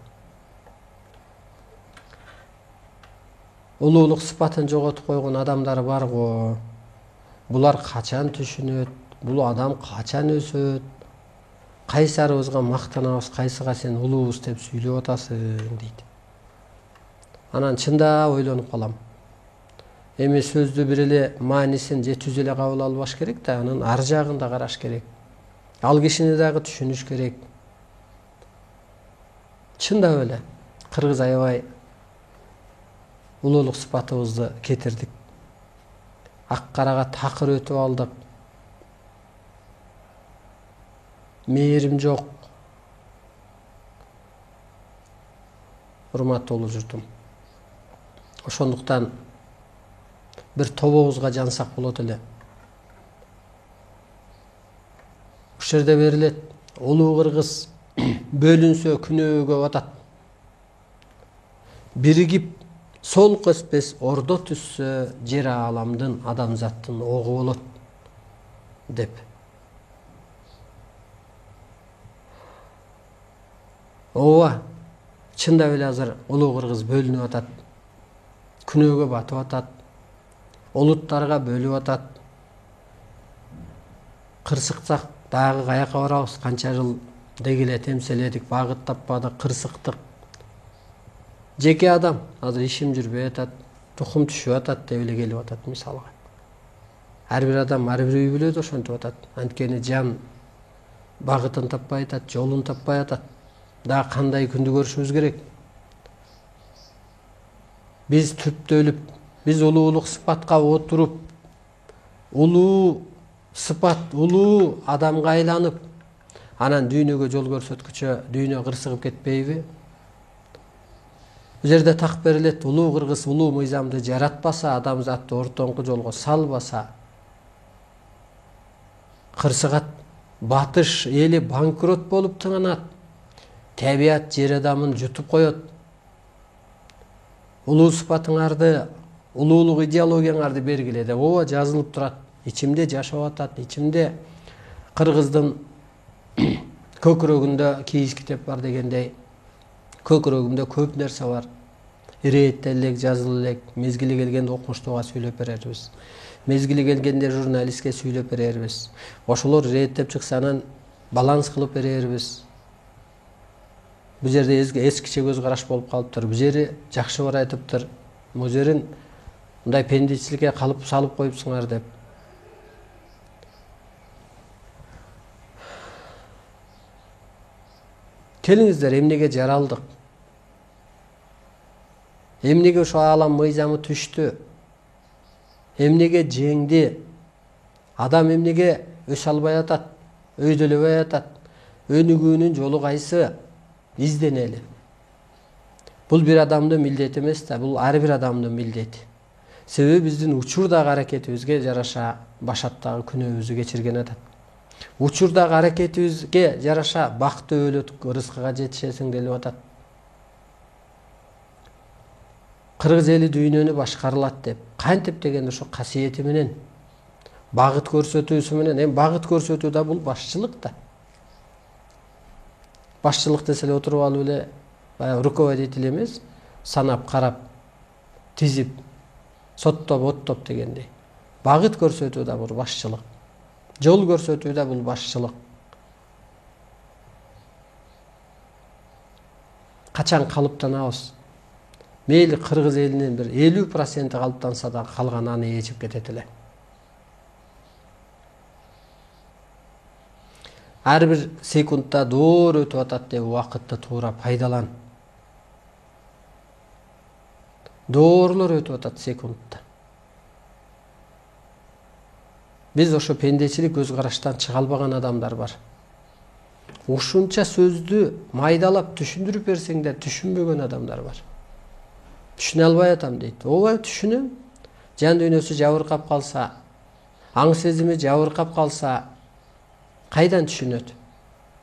Улуулук сыпатын жоготуп койгон адамдар бар го. Булар качан түшүнөт? Бул адам качан өсөт? Кайсарыбызга мактанабыз, кайсыга сен улуубуз деп сүйлөп атасың дейт. Анан чындап ойлонуп калам. Эми сөздү бир эле маанисин же түз эле кабыл албаш керек да, анын ар жагын да караш керек. Ал кишини дагы түшүнүш керек. Чындап эле кыргыз аябай улуулук сыпатыбызды кетирдик. Ак-карага такыр өтүп алдык. Мээрим жок. Урматтуу улуу журтум. Ошондуктан бир тобобузга жансак болот эле. Ушул жерде берилет: улуу кыргыз бөлүнсө күнөөгө батат. Биригип сол көспес ордо түссө, жер ааламдын адамзаттын огу болот деп. Ооба, чындап эле азыр улуу кыргыз бөлүнүп атат. Күнөөгө батып атат. Улуттарга бөлүп атат. Кырсыксак дагы каяка барабыз? Канча жыл деги эле темселедик, багыт таппадык, кырсыктык. Жеке адам азыр ишим жүрбөй атат, тукум түшүп атат деп эле келип атат мисалга. Ар бир адам ар бир үй бүлөдө ошентип атат. Анткени жан багытын таппай атат, жолун таппай атат. Дагы кандай күндү көрүшүбүз керек? Биз түптөлүп, биз улуулук сыпатка отуруп, улуу сыпат, улуу адамга айланып, анан дүйнөгө жол көрсөткүчө дүйнө кырсыгып кетпейби? Бул жерде так берилет, улуу кыргыз улуу мыйзамды жаратпаса, адамзатты ортоңку жолго салбаса, кырсыгат, батыш эли банкрот болуп тыңанат. Табият жер адамын жутуп коет. Улуу сыпатыңарды, улуулук идеологияңарды бергиле деп ооба жазылып турат. Ичимде жашап атат, ичимде кыргыздын көкүрөгүндө кийиз китеп бар дегендей, көкүрөгүмдө көп нерсе бар. Ирээттен элек жазылып элек, мезгили келгенде окумуштууга сүйлөп берербиз. Мезгили келгенде журналистке сүйлөп берербиз. Ошолор ирээттеп чыкса анан баланс кылып берербиз. Бул жерде эскиче көз караш болуп калыптыр. Бул жери жакшы бар айтыптыр. Бул жерин мындай пендечиликке калып салып коюпсуңар деп. Келиңиздер, эмнеге жаралдык? Эмнеге ошо аалам мыйзамы түштү? Эмнеге жеңди? Адам эмнеге өсө албай атат? Өйдөлөбөй атат? Өнүгүүнүн жолу кайсы? Изденели. Бул бир адамдын милдети эмес да, бул ар бир адамдын милдети. Себеби биздин учурдагы аракетибизге жараша башаттагы күнөөбүздү кечирген атат. Учурдагы аракетибизге жараша бакты өлөт, рызкыга жетишесиң делип атат. Кыргыз эли дүйнөнү башкарылат деп. Кантип дегенде ошо касиети менен, багыт көрсөтүүсү менен. Эми багыт көрсөтүү да бул башчылык да. Башчылык деселе отуруп алып эле руководитель эмес, санап, карап, тизип, соттоп, оттоп дегендей. Багыт көрсөтүү да бул башчылык. Жол көрсөтүү да бул башчылык. Качан калыптанабыз? Мейли кыргыз элинин бир 50% калыптанса да калган аны ээчип кетет эле. Ар бир секундта доор өтүп атат деп убакытты туура пайдалан. Доорлор өтүп атат секундта. Биз ошо пендечилик көз караштан чыга албаган адамдар бар. Ушунча сөздү майдалап түшүндүрүп берсең да түшүнбөгөн адамдар бар. Түшүнө албай атам дейт. Ооба түшүнөм. Жан дүйнөсү жабыркап калса, аң сезими жабыркап калса, кайдан түшүнөт?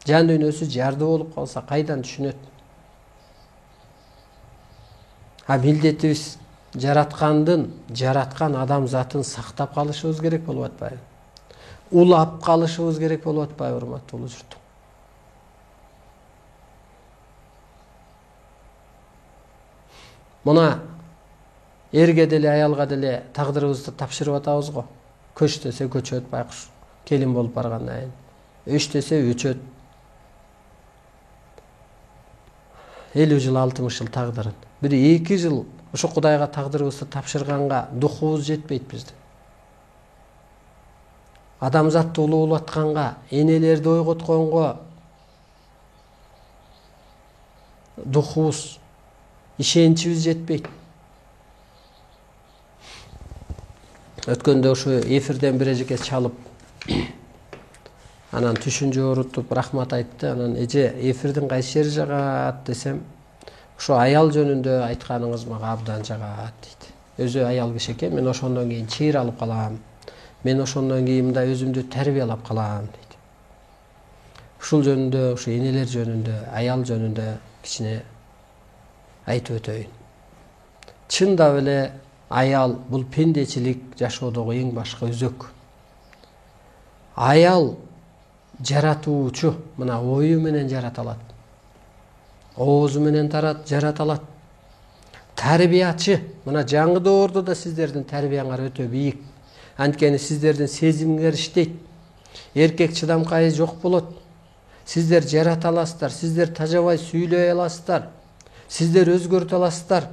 Жан дүйнөсү жарды болуп калса, кайдан түшүнөт? Милдетибиз жараткан адам затын сактап калышыбыз керек болуп атпайбы? Улап калышыбыз керек болуп атпайбы, урматтуу улуу журт? Мына эрге деле, аялга деле тагдырыбызды тапшырып атабыз го. Көч десе көчөт байкуш, келин болуп баргандан кийин. Өч десе өчөт. 50 жыл, 60 жыл тагдырын. Бир 2 жыл ошо Кудайга тагдырыбызды тапшырганга духубуз жетпейт биздин. Адамзатты улуулатканга, энелерди ойготконго духубуз, ишеничибиз жетпейт. Өткөндө ошо эфирден бир эжеке чалып, анан түшүн жоорутуп рахмат айтты. Анан эже эфирдин кайсы жери жагат десем, ошо аял жөнүндө айтканыңыз мага абдан жагат дейт. Өзү аял киши экен, мен ошондон кийин чыйыр алып калам. Мен ошондон кийин мындай өзүмдү тербиялап калам дейт. Ушул жөнүндө, ушу энелер жөнүндө, аял жөнүндө кичине айтып өтөйүн. Чындап эле аял бул пендечилик жашоодогу эң башкы өзөк. Аял жаратуучу, мына ою менен жараталат. Оозу менен жараталат. Тарбиячы, мына жаңы доордо да сиздердин тарбияңар өтө бийик. Анткени сиздердин сезимиңер иштейт. Эркек чыдамкайы жок болот. Сиздер жарата аласыздар, сиздер тажабай сүйлөй аласыздар, сиздер өзгөртө аласыздар.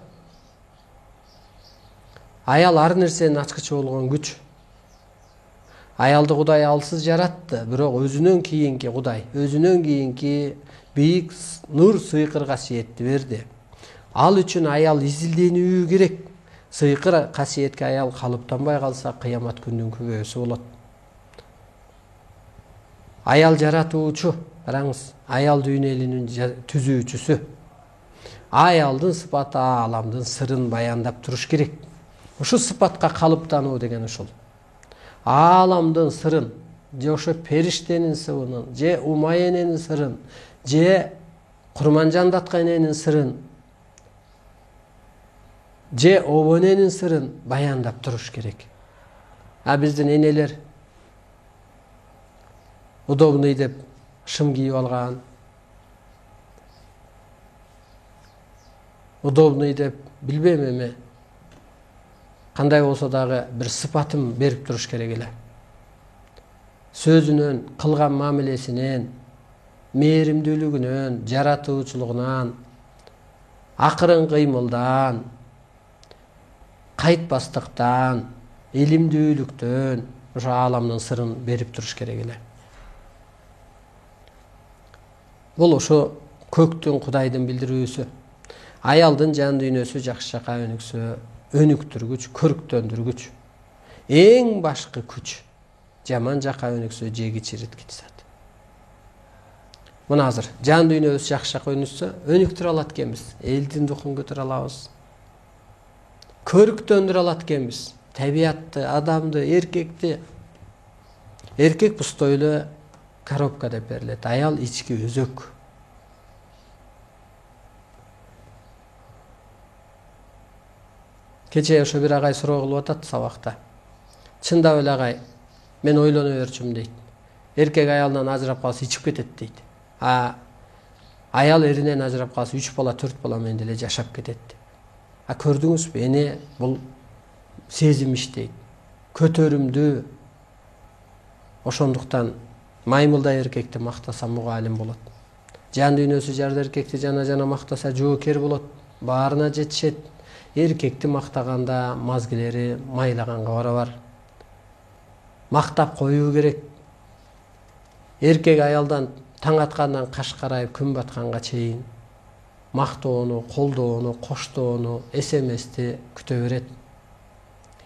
Аял ар нерсенин ачкычы болгон күч. Аялды Кудай алсыз жаратты, бирок өзүнөн кийинки Кудай, өзүнөн кийинки бийик нур сыйкыр касиетти берди. Ал үчүн аял изилденүү керек. Сыйкыр касиетке аял калыптанбай калса, кыямат күндүн күбөсү болот. Аял жаратуучу, караңыз, аял дүйнө элинин түзүүчүсү. Аялдын сыпаты ааламдын сырын баяндап туруш керек. Ушу сыпатка калыптануу деген ушул. Ааламдын сырын, же ошо периштенин сыбынын, же Умай эненин сырын, же Курманжандатка эненин сырын, же Обон эненин сырын баяндап туруш керек. А биздин энелер удобный деп шым кийип алган, удобный деп билбейм эми кандай болсо дагы бир сыпатын берип туруш керек эле. Сөзүнөн, кылган мамилесинен, мээримдүүлүгүнөн, жаратуучулугунан, акырын кыймылдан, кайтпастыктан, илимдүүлүктөн ошо ааламдын сырын берип туруш керек эле. Бул ошо көктүн Кудайдын билдирүүсү. Аялдын жан дүйнөсү жакшы жака өнүксө, өнүктүргүч, көрктөндүргүч. Эң башкы күч. Жаман жака өнүксө, жеги чириткичсат. Мына азыр жан дүйнөбүз жакшы жака өнүксө, өнүктүрө алат экенбиз. Элдин духун көтөрө алабыз. Көрктөндүрө алат экенбиз. Табиатты, адамды, эркекти. Эркек пустойлы коробка деп берилет. Аял ички өзөк. Кече ошо бир агай суроо кылып атат сабакта. Чындап эле агай, мен ойлоно берчүмүн дейт. Эркек аялынан ажырап калса ичип кетет дейт. Аял эринен ажырап калса 3 бала, 4 бала менен деле жашап кетет. Көрдүңүзбү? Эне бул сезим иш дейт. Көтөрүмдүү. Ошондуктан маймылдай эркекти мактаса мугалим болот. Жан дүйнөсү жарда эркекти жана мактаса жоокер болот. Баарына жетишет. Эркекти мактаганда мазгилери майлаганга барабар. Мактап коюу керек. Эркек аялдан таң аткандан каш карайып күн батканга чейин мактоону, колдоону, коштоону, SMS-ти күтө берет.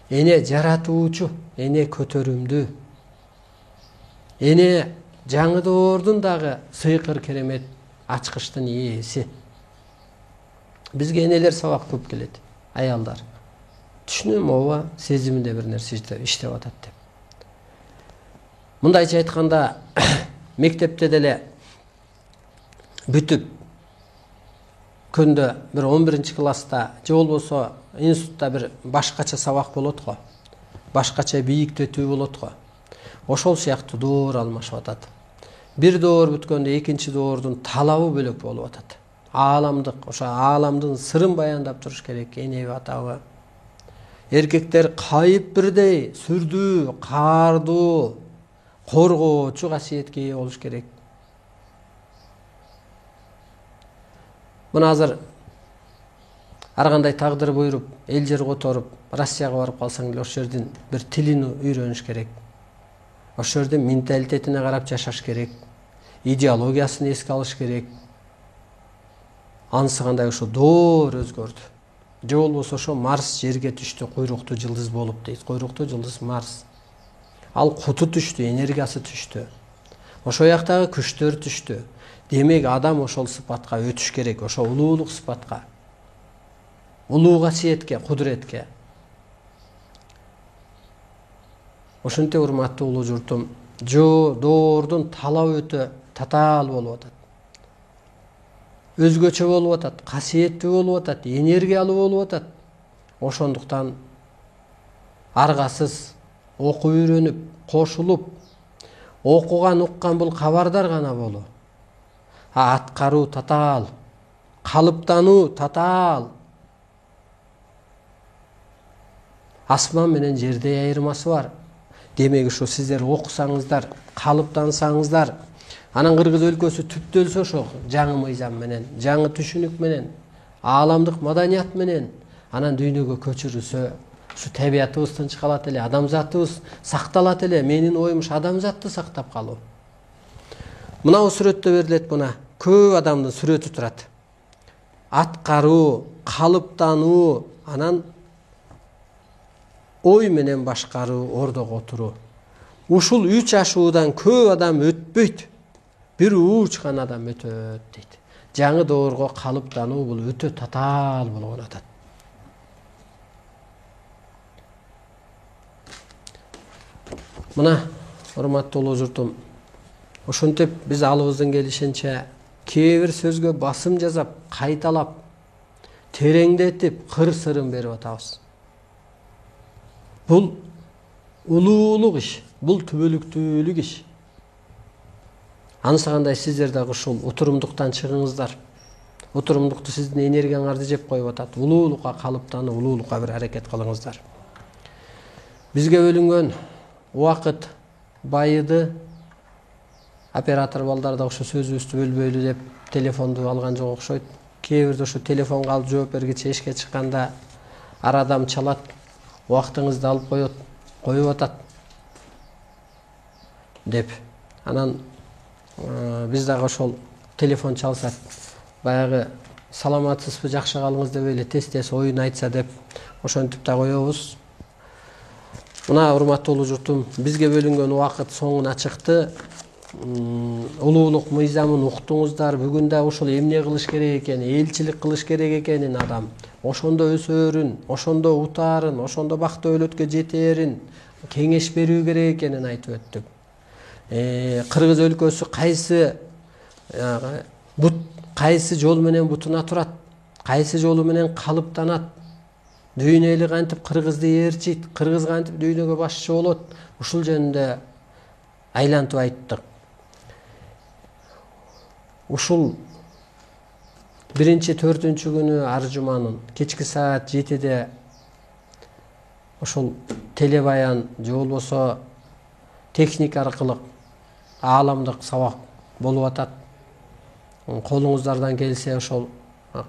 Эне жаратуучу, эне көтөрүмдүү. Эне жаңыдоордун дагы сыйкыр керемет ачкычтын ээси. Бизге энелер сабак көп келет, аялдар. Түшүнөм, ооба, сезиминде бир нерсе иштеп атат деп. Мындайча айтканда, мектепте деле бүтүп күндө бир 11 класста же болбосо институтта бир башкача сабак болот го. Башкача бийиктетүү болот го. Ошол сыяктуу доор алмашып атат. Бир доор бүткөндө экинчи доордун талабы бөлөк болуп атат. Ааламдык, ошо ааламдын сырын баяндап туруш керек, энеби атабы. Эркектер кайып бирдей сүрдүү, каардуу, коргоочу касиетке ээ болуш керек. Мына азыр ар кандай тагдыр буйруп, эл жер которуп, Россияга барып калсаң деле ошол жердин бир тилин үйрөнүш керек. Ошол жердин менталитетине карап жашаш керек. Идеологиясын эске алыш керек. Анысы кандай ошо доор өзгөрдү. Же болбосо ошо Марс жерге түштү, куйруктуу жылдыз болуп дейт. Куйруктуу жылдыз Марс. Ал куту түштү, энергиясы түштү. Ошол жактагы күчтөр түштү. Демек адам ошол сыпатка өтүш керек, ошо улуулук сыпатка. Улуу касиетке, кудуретке. Ошентип урматтуу улуу журтум, доордун талабы өтө татаал болуп атат. Өзгөчө болуп атат, касиеттүү болуп атат, энергиялуу болуп атат. Ошондуктан аргасыз окуп үйрөнүп, кошулуп, окуган, уккан бул кабардар гана болу. Аткаруу татаал, калыптануу татаал. Асман менен жердей айырмасы бар. Демек ушу сиздер окусаңыздар, калыптансаңыздар, Анан Кыргыз өлкөсү түптөлсө ошол жаңы мыйзам менен, жаңы түшүнүк менен, ааламдык маданият менен анан дүйнөгө көчүрүлсө, ушу табиятыбыз тынч калат эле, адамзатыбыз сакталат эле. Менин оюм ушу адамзатты сактап калуу. Мынау сүрөттө берилет, мына көп адамдын сүрөтү турат. Аткаруу, калыптануу, анан ой менен башкаруу, ордого отуруу. Ушул 3 ашуудан көп адам өтпөйт. Бир ууч гана адам өтөт дейт. Жаңы доорго калыптануу бул өтө татаал болгон атат. Мына, урматтуу журтум, ошентип биз алыбыздын келишинче кээ бир сөзгө басым жасап, кайталап, тереңдетип, кыр-сырын берип атабыз. Бул улуулук иш, бул түбөлүктүүлүк иш. Анысы кандай сиздер дагы ушул отурумдуктан чыгыңыздар. Отурумдукту сиздин энергияңарды жеп коюп атат. Улуулукка калыптанып, улуулукка бир аракет кылыңыздар. Бизге бөлүнгөн убакыт байыды. Оператор балдар да ошо сөзүбүздү бөлбөйлү деп телефонду алган жок окшойт. Кээ бирде ошо телефонго алып жооп бергиче эшикке чыкканда ар адам чалат, убактыңызды алып коюп атат деп. Анан биз дагы ошол телефон чалса, баягы саламатсызбы, жакшы калыңыз деп эле тез-тез оюн айтса деп ошентип да коебуз. Мына урматтуу журтум, бизге бөлүнгөн убакыт соңуна чыкты. Улуулук мыйзамын уктуңуздар. Бүгүн да ушул эмне кылыш керек экенин, элчилик кылыш керек экенин адам, ошондо өсөрүн, ошондо утаарын, ошондо бактуу өлөткө жетээрин кеңеш берүү керек экенин айтып өттүк. Кыргыз өлкөсү кайсы жол менен бутуна турат, кайсы жолу менен калыптанат, дүйнө эли кантип кыргызды ээрчийт, кыргыз кантип дүйнөгө башчы болот, ушул жөнүндө айлантып айттык. Ушул 1-4 күнү ар жуманын кечки саат 7-де ошол телебаян же болбосо техника аркылуу ааламдык сабак болуп атат. Колуңуздардан келсе ошол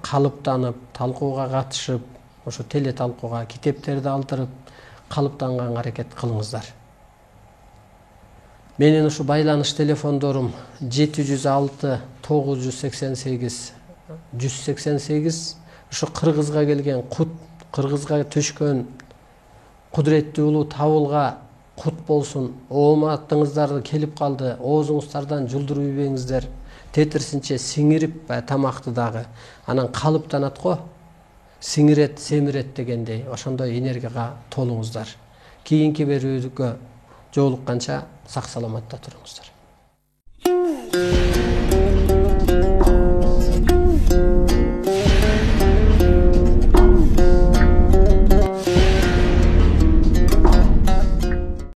калыптанып, талкууга катышып, ошо теле талкууга китептерди алдырып, калыптанганга аракет кылыңыздар. Менин ушу байланыш телефондорум 706 988 188. Ушу Кыргызга келген кут, Кыргызга түшкөн кудуреттүү улуу табылга кут болсун. Ооматыңыздарды келип калды, оозуңуздардан жулдуруп ийбеңиздер. Тетирсинче сиңирип тамакты дагы. Анан калыптанат го. Сиңирет, семирет дегендей. Ошондой энергияга толуңуздар. Кийинки берүүгө жолукканча сак саламатта туруңуздар.